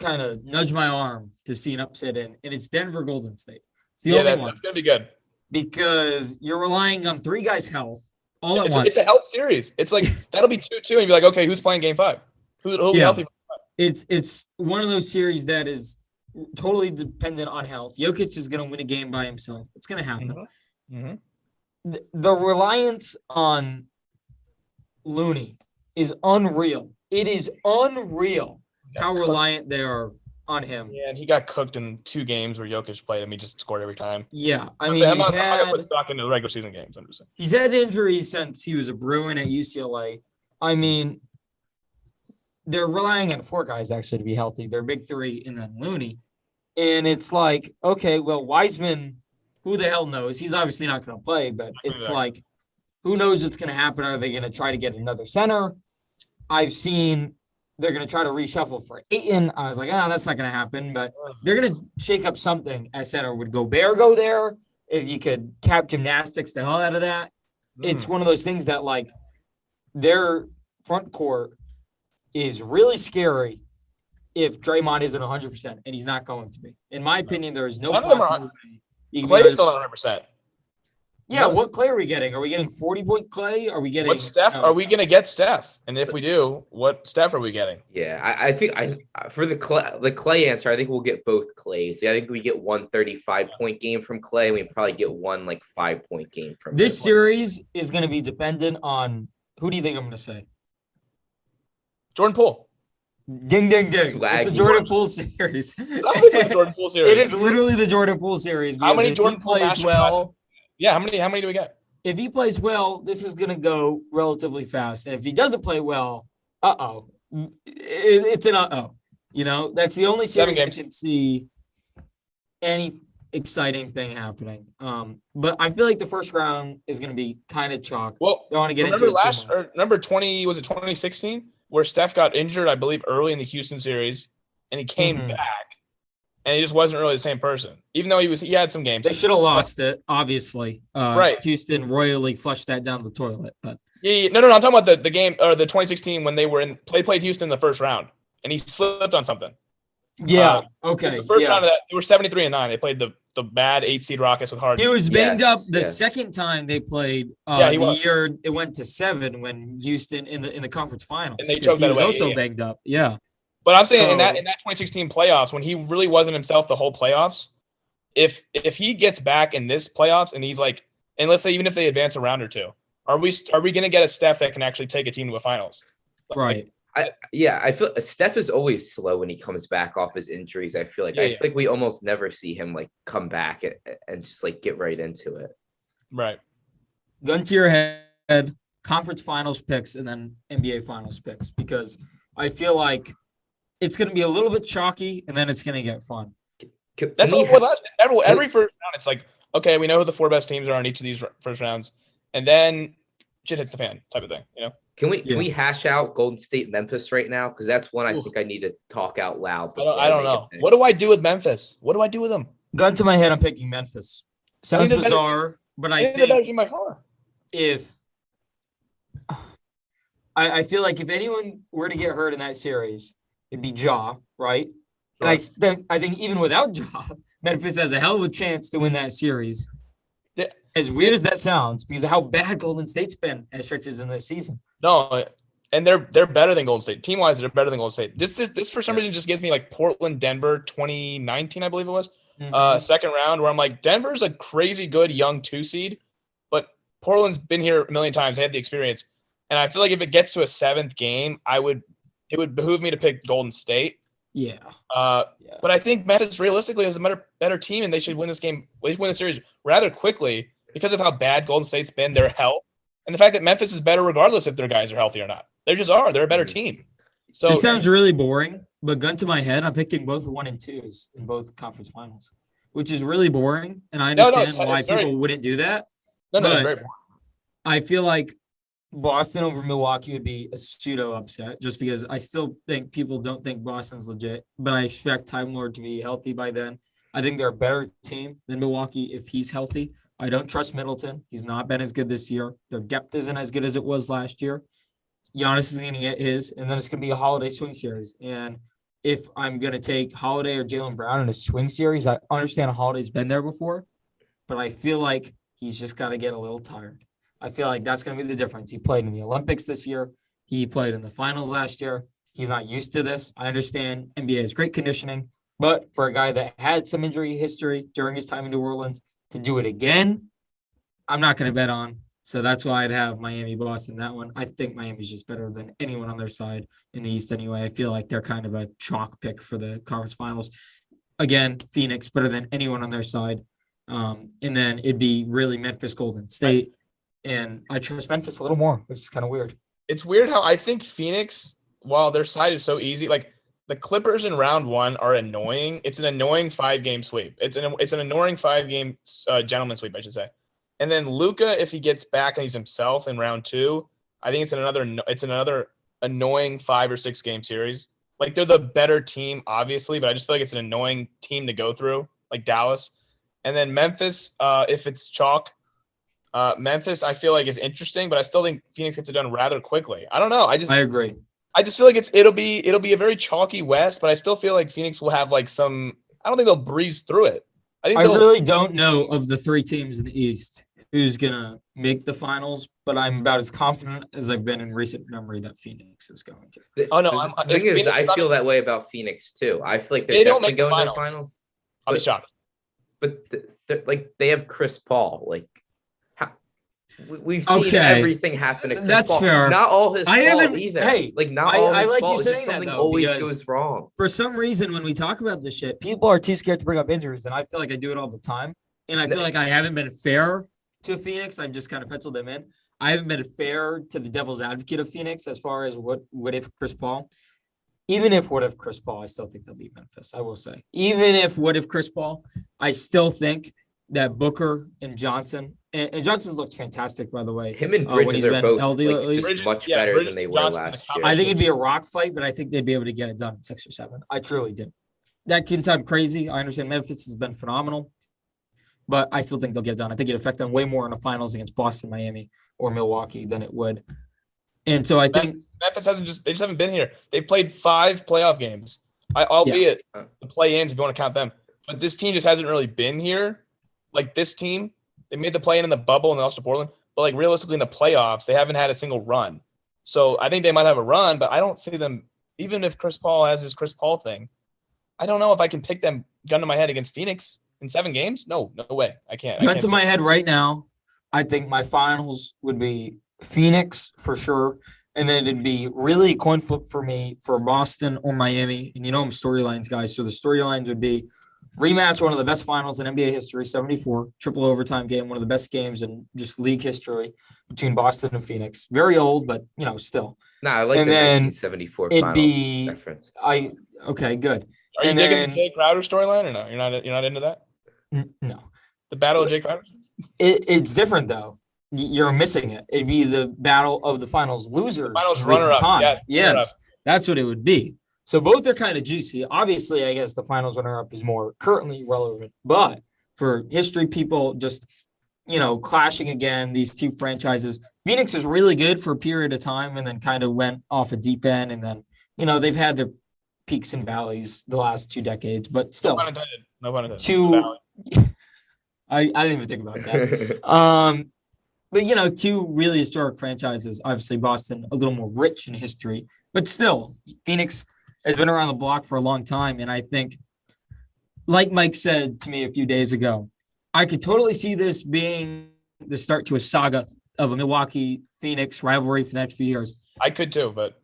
kind of nudge my arm to see an upset in, and it's Denver Golden State. It's the only one. That's going to be good. Because you're relying on 3 guys' health. Once. It's a health series. It's like that'll be 2-2, and you'll be like, okay, who's playing Game 5? Who'll be healthy? It's one of those series that is totally dependent on health. Jokic is going to win a game by himself. It's going to happen. Mm-hmm. The reliance on Looney is unreal. It is unreal how reliant they are on him. Yeah, and he got cooked in 2 games where Jokic played him. He just scored every time. Yeah, I'm not going to put stock into the regular season games. I'm just saying. He's had injuries since he was a Bruin at UCLA. They're relying on 4 guys actually to be healthy. They're big 3 and then Looney. And it's like, okay, well, Wiseman, who the hell knows? He's obviously not going to play, but it's like, who knows what's going to happen? Are they going to try to get another center? I've seen they're going to try to reshuffle for Ayton. I was like, that's not going to happen. But they're going to shake up something at center. Would Gobert go there? If you could cap gymnastics the hell out of that. It's one of those things that, like, their front court is really scary if Draymond isn't 100%, and he's not going to be. In my opinion, there is no possible way. Clay is still not 100%. Yeah, No. what Clay are we getting? Are we getting 40-point Clay? Are we getting What Steph are we gonna get Steph? And if we do, what Steph are we getting? Yeah, I think for the Clay answer, I think we'll get both Clays. Yeah, I think we get 135-point game from Clay. And we probably get one like 5-point game from This him. series is going to be dependent on who do you think I'm going to say? Jordan Poole. Ding, ding, ding. Swaggy. It's the Jordan Poole series. Obviously the Jordan Poole series. It is literally the Jordan Poole series. How many if Jordan he Poole plays master well? classes? Yeah, how many do we get? If he plays well, this is going to go relatively fast. And if he doesn't play well, it's an You know, that's the only 7 series I games. can see any exciting thing happening. But I feel like the first round is going to be kind of chalk. Well, Don't want to get remember into it too much. remember 2016 where Steph got injured, I believe, early in the Houston series, and he came Mhm. back, and he just wasn't really the same person, even though he had some games. They should have lost it, obviously. Right. Houston royally flushed that down the toilet. But Yeah, no, I'm talking about the game or the 2016 when they were played Houston in the first round, and he slipped on something. yeah, okay. The first yeah. round of that, they were 73-9. They played the bad 8-seed Rockets with Harden. He was banged Yes, up the yes. second time they played. Yeah, he the was. year it went to 7 when Houston in the conference finals. And they 'cause choked he that was away, also yeah. banged up. Yeah. But I'm saying in that So- 2016 playoffs when he really wasn't himself the whole playoffs, if he gets back in this playoffs and he's like, and let's say even if they advance a round or two, are we going to get a Steph that can actually take a team to a finals? Right. I feel Steph is always slow when he comes back off his injuries. I feel like Yeah. feel like we almost never see him like come back and just like get right into it. Right. Gun to your head, conference finals picks and then NBA finals picks, because I feel like it's going to be a little bit chalky and then it's going to get fun. That's all it was. Every first round, it's like, okay, we know who the 4 best teams are in each of these first rounds, and then shit hits the fan type of thing, you know? Can we hash out Golden State Memphis right now? Because that's one I think I need to talk out loud. I don't know. What do I do with Memphis? What do I do with them? Gun to my head, I'm picking Memphis. Sounds bizarre, but I think in my car. if I feel like if anyone were to get hurt in that series, it'd be Ja, right? And I think even without Ja, Memphis has a hell of a chance to win that series. Yeah. As weird as that sounds, because of how bad Golden State's been at stretches in this season. No, and they're better than Golden State. Team wise, they're better than Golden State. This for some reason just gives me like Portland, Denver, 2019, I believe it was. Second round, where I'm like, Denver's a crazy good young 2 seed, but Portland's been here a million times. They had the experience. And I feel like if it gets to a 7th game, it would behoove me to pick Golden State. Yeah. But I think Memphis realistically is a better team, and they should win this game. They should win the series rather quickly because of how bad Golden State's been, their health, and the fact that Memphis is better regardless if their guys are healthy or not. They just are. They're a better team. So This sounds really boring, but gun to my head, I'm picking both 1 and 2s in both conference finals, which is really boring. And I understand why people wouldn't do that. No, it's very boring. I feel like Boston over Milwaukee would be a pseudo upset, just because I still think people don't think Boston's legit, but I expect Time Lord to be healthy by then. I think they're a better team than Milwaukee if he's healthy. I don't trust Middleton. He's not been as good this year. Their depth isn't as good as it was last year. Giannis is going to get his, and then it's going to be a Holiday swing series. And if I'm going to take Holiday or Jaylen Brown in a swing series, I understand Holiday's been there before, but I feel like he's just got to get a little tired. I feel like that's going to be the difference. He played in the Olympics this year. He played in the finals last year. He's not used to this. I understand NBA has great conditioning, but for a guy that had some injury history during his time in New Orleans, to do it again, I'm not going to bet on. So that's why I'd have Miami, Boston, that one. I think Miami's just better than anyone on their side in the East anyway. I feel like they're kind of a chalk pick for the conference finals. Again, Phoenix better than anyone on their side. And then it'd be really Memphis, Golden State. And I trust Memphis a little more, which is kind of weird. It's weird how I think Phoenix, while their side is so easy, like the Clippers in round 1 are annoying. It's an annoying 5-game sweep. It's an annoying 5-game gentleman sweep, I should say. And then Luka, if he gets back and he's himself in round 2, I think it's another annoying 5 or 6 game series. Like they're the better team, obviously, but I just feel like it's an annoying team to go through, like Dallas. And then Memphis, if it's chalk, Memphis I feel like is interesting, but I still think Phoenix gets it done rather quickly. I don't know. I agree. I just feel like it'll be a very chalky West, but I still feel like Phoenix will have like some. I don't think they'll breeze through it. I really don't know of the 3 teams in the East who's gonna make the finals, but I'm about as confident as I've been in recent memory that Phoenix is going to. The thing is, I feel that way about Phoenix too. I feel like they're They don't definitely make the going to the finals. finals. I'll be shocked. But they have Chris Paul. Like, we've seen Okay. everything happen to Chris That's Paul. fair. Not all his I fault haven't- either. hey, like not I- all I his like you fault. It's just saying that, something though, always because- goes wrong. For some reason, when we talk about this shit, people are too scared to bring up injuries, and I feel like I do it all the time. And I feel like I haven't been fair to Phoenix. I've just kind of penciled them in. I haven't been fair to the devil's advocate of Phoenix as far as what if Chris Paul. Even if what if Chris Paul, I still think they'll beat Memphis. I will say. Even if what if Chris Paul, I still think that Booker and Johnson and Johnson's looked fantastic, by the way. Him and when Bridges he's are been both healthy like, lately. just Bridges- much yeah, better Bridges than they and were Johnson in last the year. I think it'd be a rock fight, but I think they'd be able to get it done in 6 or 7. I truly do. That can sound crazy. I understand Memphis has been phenomenal, but I still think they'll get it done. I think it'd affect them way more in the finals against Boston, Miami, or Milwaukee than it would. And so I think Memphis they just haven't been here. They've played 5 playoff games. Albeit the play-ins if you want to count them. But this team just hasn't really been here. Like this team, they made the play-in the bubble and they lost to Portland. But like realistically in the playoffs, they haven't had a single run. So I think they might have a run, but I don't see them, even if Chris Paul has his Chris Paul thing, I don't know if I can pick them gun to my head against Phoenix in 7 games. No way. I can't. gun to my head right now, I think my finals would be Phoenix for sure. And then it'd be really a coin flip for me for Boston or Miami. And I'm storylines guy. So the storylines would be rematch, one of the best finals in NBA history, 74, triple overtime game, one of the best games in just league history between Boston and Phoenix. Very old, but still. I like and the then 1974 it'd finals be reference. Okay, good. Are you and digging then- the Jay Crowder storyline or no? You're not into that? No. The battle of Jay Crowder? It's different though. You're missing it. It'd be the battle of the finals losers. Finals in recent runner-up, time. yes, runner-up. Yes, that's what it would be. So both are kind of juicy. Obviously, I guess the finals runner-up is more currently relevant, but for history people just, clashing again, these two franchises, Phoenix is really good for a period of time and then kind of went off a deep end. And then, they've had their peaks and valleys the last 2 decades, but still. No pun intended. I didn't even think about that. But, 2 really historic franchises, obviously Boston a little more rich in history, but still Phoenix has been around the block for a long time. And I think, like Mike said to me a few days ago, I could totally see this being the start to a saga of a Milwaukee-Phoenix rivalry for the next few years. I could too, but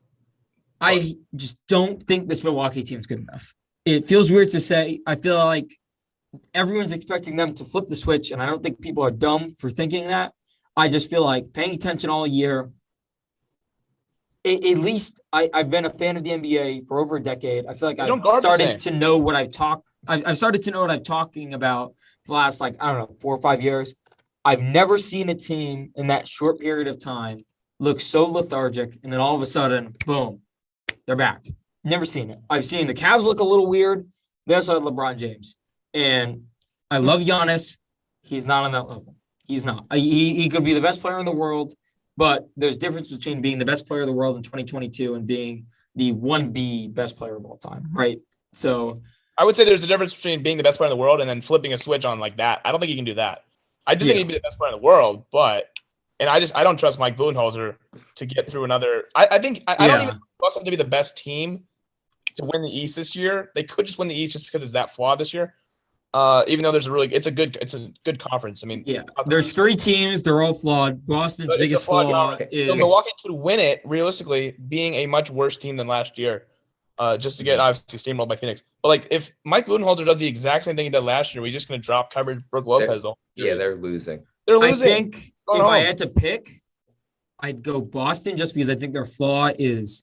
I just don't think this Milwaukee team is good enough. It feels weird to say. I feel like everyone's expecting them to flip the switch, and I don't think people are dumb for thinking that. I just feel like paying attention all year. At least I've been a fan of the NBA for over a decade. I feel like I've started to know what I've talked. I've started to know what I'm talking about for the last 4 or 5 years. I've never seen a team in that short period of time look so lethargic, and then all of a sudden, boom, they're back. Never seen it. I've seen the Cavs look a little weird. They also had LeBron James, and I love Giannis. He's not on that level. He's not. He could be the best player in the world, but there's a difference between being the best player in the world in 2022 and being the 1B best player of all time, right? So I would say there's a difference between being the best player in the world and then flipping a switch on like that. I don't think he can do that. I do think he'd be the best player in the world, I don't trust Mike Budenholzer to get through another. I don't even want them to be the best team to win the East this year. They could just win the East just because it's that flawed this year. Even though it's a good conference. I mean, there's 3 teams. They're all flawed. Boston's biggest flaw is Milwaukee could win it realistically, being a much worse team than last year. Just to get obviously steamrolled by Phoenix. But if Mike Budenholzer does the exact same thing he did last year, we're just going to drop coverage Brook Lopez. They're losing. They're losing. I think if I had to pick, I'd go Boston just because I think their flaw is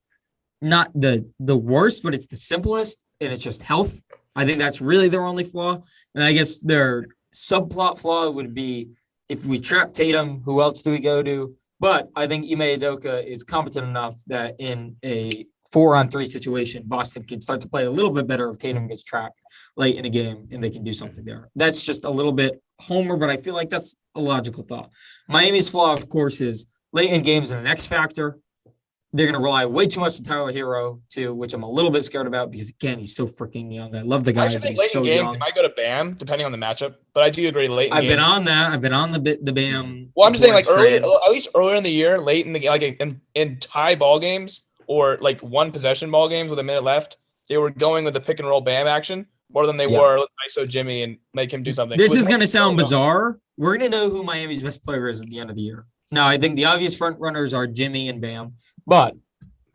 not the worst, but it's the simplest, and it's just health. I think that's really their only flaw. And I guess their subplot flaw would be if we trap Tatum, who else do we go to? But I think Ime Udoka is competent enough that in a 4-on-3 situation, Boston can start to play a little bit better if Tatum gets trapped late in a game and they can do something there. That's just a little bit homer, but I feel like that's a logical thought. Miami's flaw, of course, is late in games and an X factor. they're going to rely way too much on Tyler Hero too, which I'm a little bit scared about because again, he's so freaking young. I love the I guy, actually but think he's late in so games young. it might go to Bam, depending on the matchup. But I do agree late in I've games. been on that. I've been on the Bam. Well, I'm just saying, like Torrance early, train. at least earlier in the year, late in the like in tie ball games or like one possession ball games with a minute left, they were going with the pick and roll Bam action more than they Yeah. were ISO Jimmy and make him do something. This With is going to Miami, sound no. bizarre. We're going to know who Miami's best player is at the end of the year. Now, I think the obvious front runners are Jimmy and Bam, but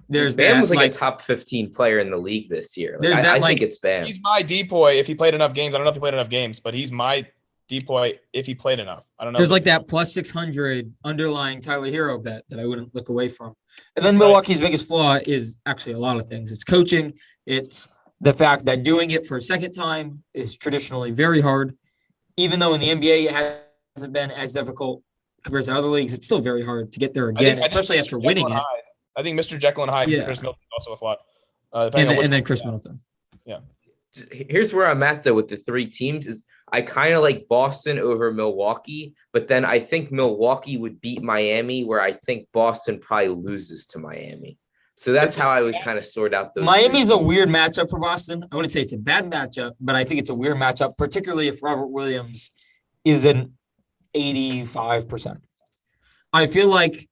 there's Bam that, was like like a top 15 player in the league this year. Like, There's that, I like- think it's Bam. He's my depoy if he played enough games. I don't know if he played enough games, but he's my depoy if he played enough. I don't know. there's like that plus 600 underlying Tyler Hero bet that I wouldn't look away from. And then Milwaukee's biggest flaw is actually a lot of things. It's coaching. It's the fact that doing it for a second time is traditionally very hard. Even though in the NBA it hasn't been as difficult compared to other leagues, it's still very hard to get there again, especially after Mr. winning Jekyll and it. Hyde. I think Mr. Jekyll and Hyde Yeah. and Chris Milton also a flop. And then Chris Middleton. Here's where I'm at though with the three teams is I kind of like Boston over Milwaukee, but then I think Milwaukee would beat Miami, where I think Boston probably loses to Miami. So that's how I would kind of sort out those. Miami's three a teams. weird matchup for Boston. I wouldn't say it's a bad matchup, but I think it's a weird matchup, particularly if Robert Williams is an 85%. I feel like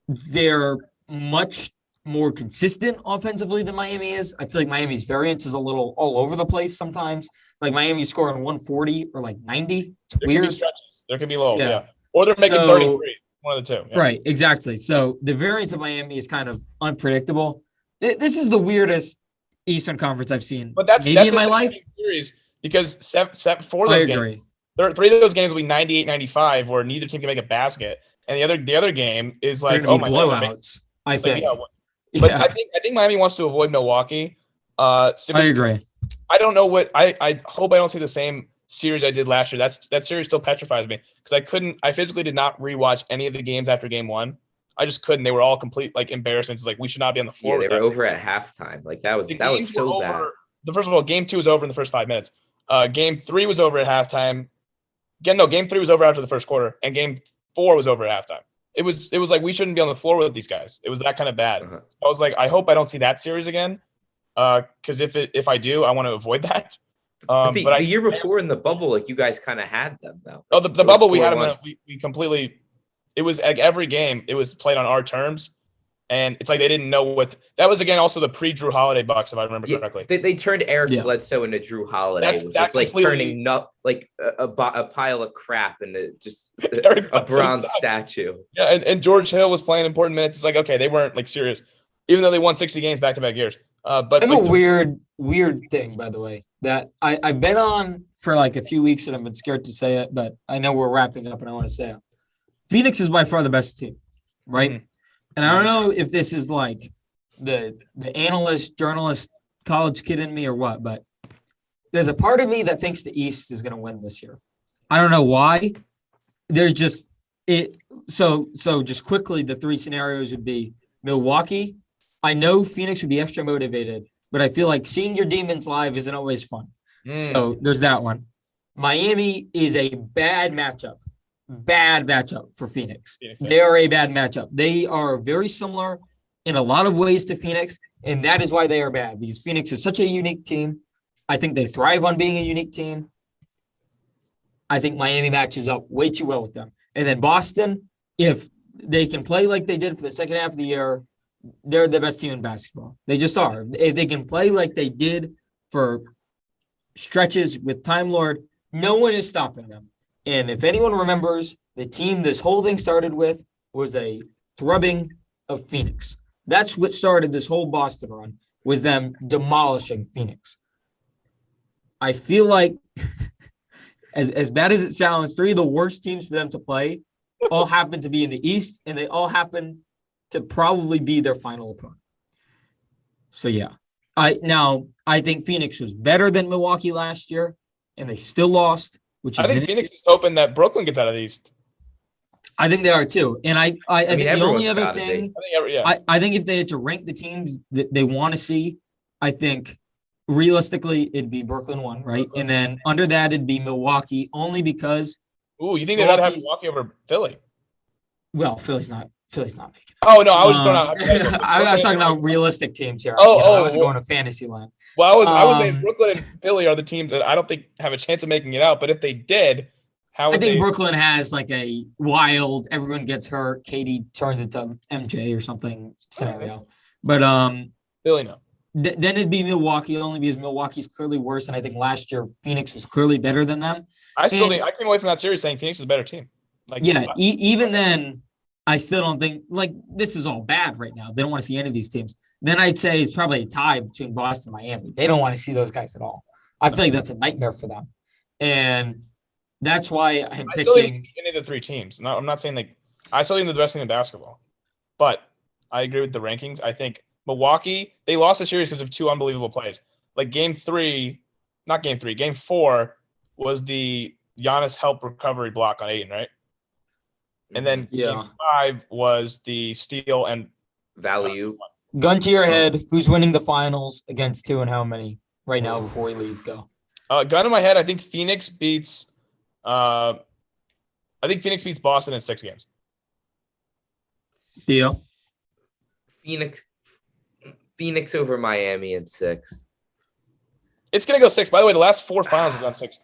they're much more consistent offensively than Miami is. I feel like Miami's variance is a little all over the place sometimes. Like Miami's scoring 140 or like 90. It's There weird. could be stretches. There could be lulls, Yeah. yeah. Or they're making So- 33. One of the two. Yeah. Right, exactly. So the variance of Miami is kind of unpredictable. This is the weirdest Eastern Conference I've seen But that's maybe in a my life. series because four of I those games, agree. three of those games will be 98-95 where neither team can make a basket. And the other game is They're like, gonna oh be my God. blowouts. I It's like, think. yeah, but Yeah, I think Miami wants to avoid Milwaukee. I agree. I don't know what I hope I don't see the same series I did last year. That series still petrifies me because I physically did not rewatch any of the games after game one. I just couldn't. They were all complete like embarrassments. Like we should not be on the floor. Yeah, they with were that. over at halftime. Like that was games so were bad. over. First of all, game two was over in the first 5 minutes. Game three was over at halftime. Game three was over after the first quarter, and game four was over at halftime. It was like we shouldn't be on the floor with these guys. It was that kind of bad. Uh-huh. I was like, I hope I don't see that series again. Because if I do, I want to avoid that. But But the year before in the bubble, like you guys kind of had them though. Oh, the It was bubble we had them 4-1. we completely. It was like every game. It was played on our terms, and it's like they didn't know what. That was again also the pre-Drew Holiday Bucks, if I remember Yeah, correctly. they turned Eric Yeah. Bledsoe into Drew Holiday. That's- It was that just like completely- turning like a pile of crap into just Eric a Bledsoe bronze sucks. statue. Yeah, and George Hill was playing important minutes. It's like okay, they weren't like serious, even though they won 60 games back-to-back years. But I have a like, weird thing, by the way, that I've been on for like a few weeks and I've been scared to say it, but I know we're wrapping up and I want to say it. Phoenix is by far the best team, right? Mhm. And I don't know if this is like the analyst, journalist, college kid in me or what, but there's a part of me that thinks the East is going to win this year. I don't know why. There's just it. So just quickly, the three scenarios would be Milwaukee. I know Phoenix would be extra motivated, but I feel like seeing your demons live isn't always fun. So there's that one. Miami is a bad matchup for Phoenix. They are a bad matchup. They are very similar in a lot of ways to Phoenix, and that is why they are bad, because Phoenix is such a unique team. I think they thrive on being a unique team. I think Miami matches up way too well with them. And then Boston, if they can play like they did for the second half of the year, they're the best team in basketball. They just are. If they can play like they did for stretches with Time Lord, no one is stopping them. And if anyone remembers, the team this whole thing started with was a thrubbing of Phoenix. That's what started this whole Boston run, was them demolishing Phoenix. I feel like, as bad as it sounds, three of the worst teams for them to play all happen to be in the East, and they all happen to probably be their final opponent. So, yeah. I think Phoenix was better than Milwaukee last year, and they still lost, which is I think Phoenix is hoping that Brooklyn gets out of the East. I think they are too. And I think the only everyone's other gotta be. thing, Yeah. I think if they had to rank the teams that they want to see, I think realistically it'd be Brooklyn 1, right? And then under that it'd be Milwaukee, only because Ooh, you think they'd rather have Milwaukee's- Milwaukee over Philly? well, Philly's not Philly's not making it. Oh no, I was throwing out hypotheticals. I was talking about realistic teams here. I wasn't going to fantasy land. Well, I was saying Brooklyn and Philly are the teams that I don't think have a chance of making it out. But if they did, how would I think Brooklyn has like a wild, everyone gets hurt, Katie turns into MJ or something scenario. But Philly, no. Then it'd be Milwaukee only because Milwaukee's clearly worse, and I think last year Phoenix was clearly better than them. I came away from that series saying Phoenix is a better team. Like, even then, I still don't think like this is all bad right now. They don't want to see any of these teams. Then I'd say it's probably a tie between Boston and Miami. They don't want to see those guys at all. I feel like that's a nightmare for them, and that's why I'm picking any of the three teams. No, I'm not saying like I still think they're the best team in basketball, but I agree with the rankings. I think Milwaukee, they lost the series because of two unbelievable plays. Like game 4 was the Giannis help recovery block on Ayton, right? And then game 5 was the steal and value. Gun to your head, who's winning the finals against two and how many right now before we leave? Go. Gun to my head, I think Phoenix beats Boston in 6 games. Theo? Phoenix over Miami in 6. It's going to go 6. By the way, the last 4 finals have gone 6.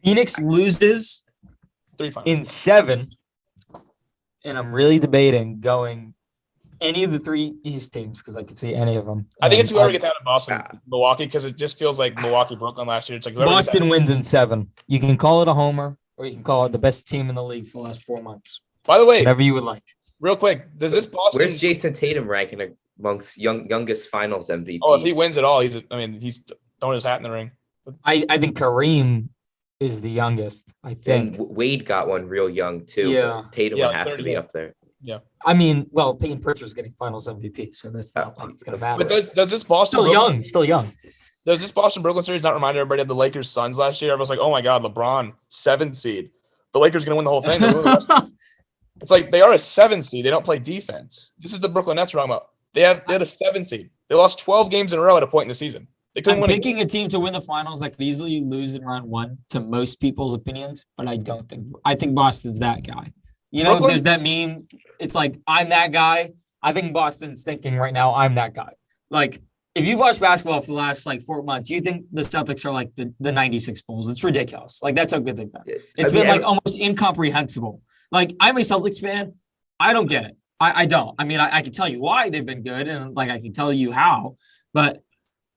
Phoenix loses 3 finals. in 7, and I'm really debating going any of the 3 East teams because I could see any of them. I think it's whoever gets out of Boston, Milwaukee, because it just feels like Milwaukee, Brooklyn last year. It's like Boston wins in 7. You can call it a homer, or you can call it the best team in the league for the last 4 months. By the way, whatever you would like. Real quick, does this Boston? Where's Jason Tatum ranking amongst youngest Finals MVPs? Oh, if he wins it all, he's throwing his hat in the ring. I think Kareem is the youngest. I think and Wade got one real young too. Yeah, Tatum would have to be up there. Yeah, I mean, well, Peyton Pritchard's getting Finals MVP, so that's not like it's gonna matter. But does this Boston still young? Does this Boston Brooklyn series not remind everybody of the Lakers Suns last year? Everyone's like, oh my God, LeBron 7th seed. The Lakers are gonna win the whole thing. It's like they are a 7th seed. They don't play defense. This is the Brooklyn Nets we're talking about. They had a 7th seed. They lost 12 games in a row at a point in the season. They couldn't win. Picking a team to win the finals that could easily lose in round 1 to most people's opinions, but I don't think. I think Boston's that guy. You know, there's that meme. It's like I'm that guy. I think Boston's thinking right now, I'm that guy. Like if you've watched basketball for the last 4 months, you think the Celtics are like the 96 Bulls. It's ridiculous. Like that's how good they've been. It's been almost incomprehensible. Like I'm a Celtics fan. I don't get it. I don't. I mean, I can tell you why they've been good and I can tell you how, but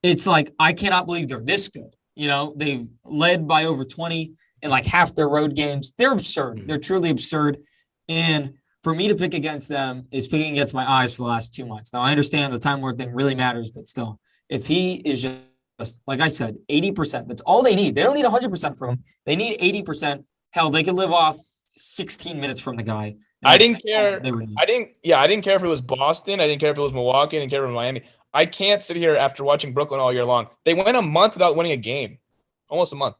it's like I cannot believe they're this good. You know, they've led by over 20 in half their road games. They're absurd. They're truly absurd. And for me to pick against them is picking against my eyes for the last 2 months. Now, I understand the Time Lord thing really matters, but still, if he is just, like I said, 80%, that's all they need. They don't need 100% from him. They need 80%. Hell, they could live off 16 minutes from the guy. I didn't care. I didn't care if it was Boston. I didn't care if it was Milwaukee. I didn't care if it was Miami. I can't sit here after watching Brooklyn all year long. They went a month without winning a game. Almost a month.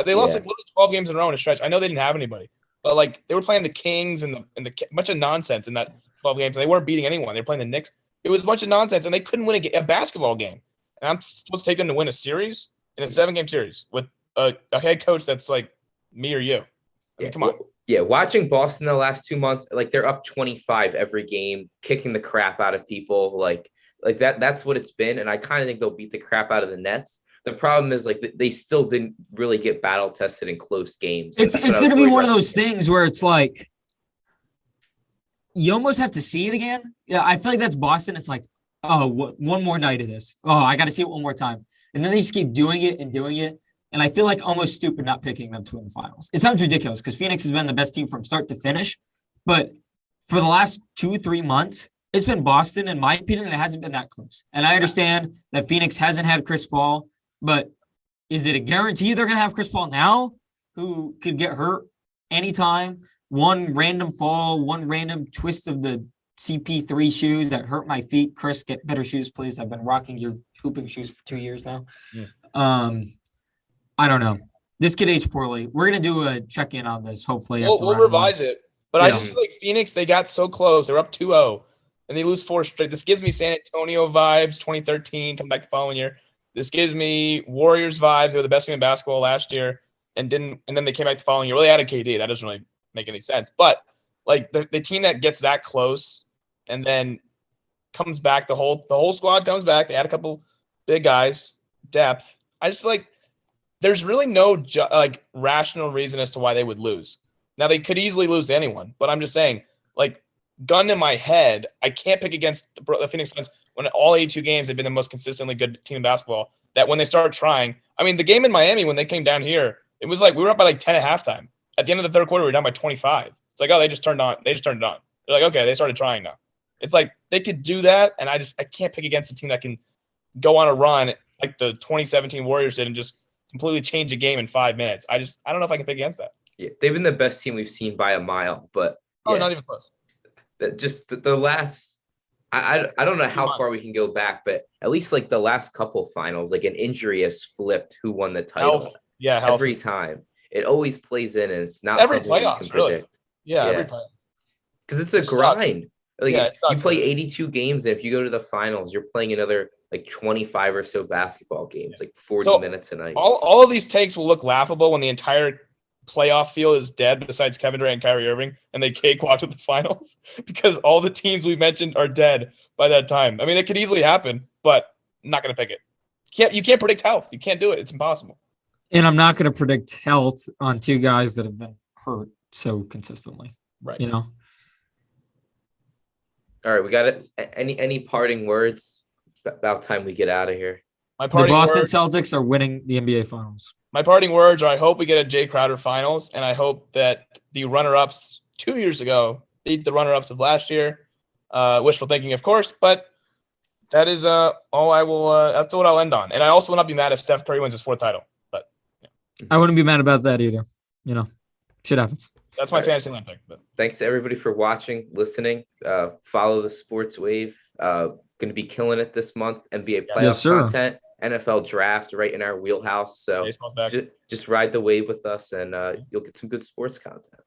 They lost literally 12 games in a row in a stretch. I know they didn't have anybody. But they were playing the Kings and the bunch of nonsense in that 12 games, and they weren't beating anyone. They were playing the Knicks. It was a bunch of nonsense, and they couldn't win a basketball game. And I'm supposed to take them to win a series in a 7-game series with a head coach that's like me or you. I mean, come on. Yeah, watching Boston the last 2 months, they're up 25 every game, kicking the crap out of people. Like that. That's what it's been, and I kind of think they'll beat the crap out of the Nets. The problem is they still didn't really get battle tested in close games. It's going to be one of those things where it's like you almost have to see it again. Yeah, I feel like that's Boston. It's like, oh, one more night of this. Oh, I got to see it one more time. And then they just keep doing it and doing it. And I feel like almost stupid not picking them to win the finals. It sounds ridiculous because Phoenix has been the best team from start to finish. But for the last 2-3 months, it's been Boston. In my opinion, it hasn't been that close. And I understand that Phoenix hasn't had Chris Paul. But is it a guarantee they're going to have Chris Paul now, who could get hurt anytime? One random fall, one random twist of the CP3 shoes that hurt my feet. Chris, get better shoes, please. I've been rocking your hooping shoes for 2 years now. Yeah. I don't know. This kid aged poorly. We're going to do a check-in on this, hopefully. We'll revise it. But I just feel like Phoenix, they got so close. They're up 2-0, and they lose 4 straight. This gives me San Antonio vibes, 2013, come back the following year. This gives me Warriors vibes. They were the best team in basketball last year, and then they came back the following year. Well, they added KD. That doesn't really make any sense. But the team that gets that close and then comes back. The whole squad comes back. They add a couple big guys, depth. I just feel like there's really no rational reason as to why they would lose. Now they could easily lose to anyone, but I'm just saying, like, gun in my head, I can't pick against the Phoenix Suns when all 82 games they've been the most consistently good team in basketball. That when they started trying, I mean, the game in Miami when they came down here, it was like we were up by like 10 at halftime. At the end of the third quarter, we were down by 25. It's like, oh, they just turned on. They just turned it on. They're like, okay, they started trying now. It's like they could do that, and I can't pick against a team that can go on a run like the 2017 Warriors did and just completely change a game in 5 minutes. I don't know if I can pick against that. Yeah, they've been the best team we've seen by a mile, but Oh, not even close. Just the last, I don't know how far we can go back, but at least like the last couple finals, like an injury has flipped who won the title. Health. Yeah, every time it always plays in, and it's not every something you playoff can really. predict. Yeah, every playoff. Because it's a grind. Like you play 82 games, and if you go to the finals, you're playing another like 25 or so basketball games, like 40 minutes a night. All of these takes will look laughable when the entire playoff field is dead besides Kevin Durant and Kyrie Irving, and they cakewalk to the finals because all the teams we mentioned are dead by that time. I mean, it could easily happen, but I'm not going to pick it. You can't predict health. You can't do it. It's impossible. And I'm not going to predict health on two guys that have been hurt so consistently. Right. You know. All right, we got it. Any parting words? About time we get out of here. The Boston Celtics are winning the NBA Finals. My parting words are: I hope we get a Jay Crowder Finals, and I hope that the runner-ups 2 years ago beat the runner-ups of last year. Wishful thinking, of course, but that is all I will. That's what I'll end on. And I also will not be mad if Steph Curry wins his 4th title. But yeah. I wouldn't be mad about that either. You know, shit happens. That's my fantasy line pick. But thanks to everybody for watching, listening. Follow the Sports Wave. Going to be killing it this month. NBA playoff content, NFL draft right in our wheelhouse. So just ride the wave with us, and you'll get some good sports content.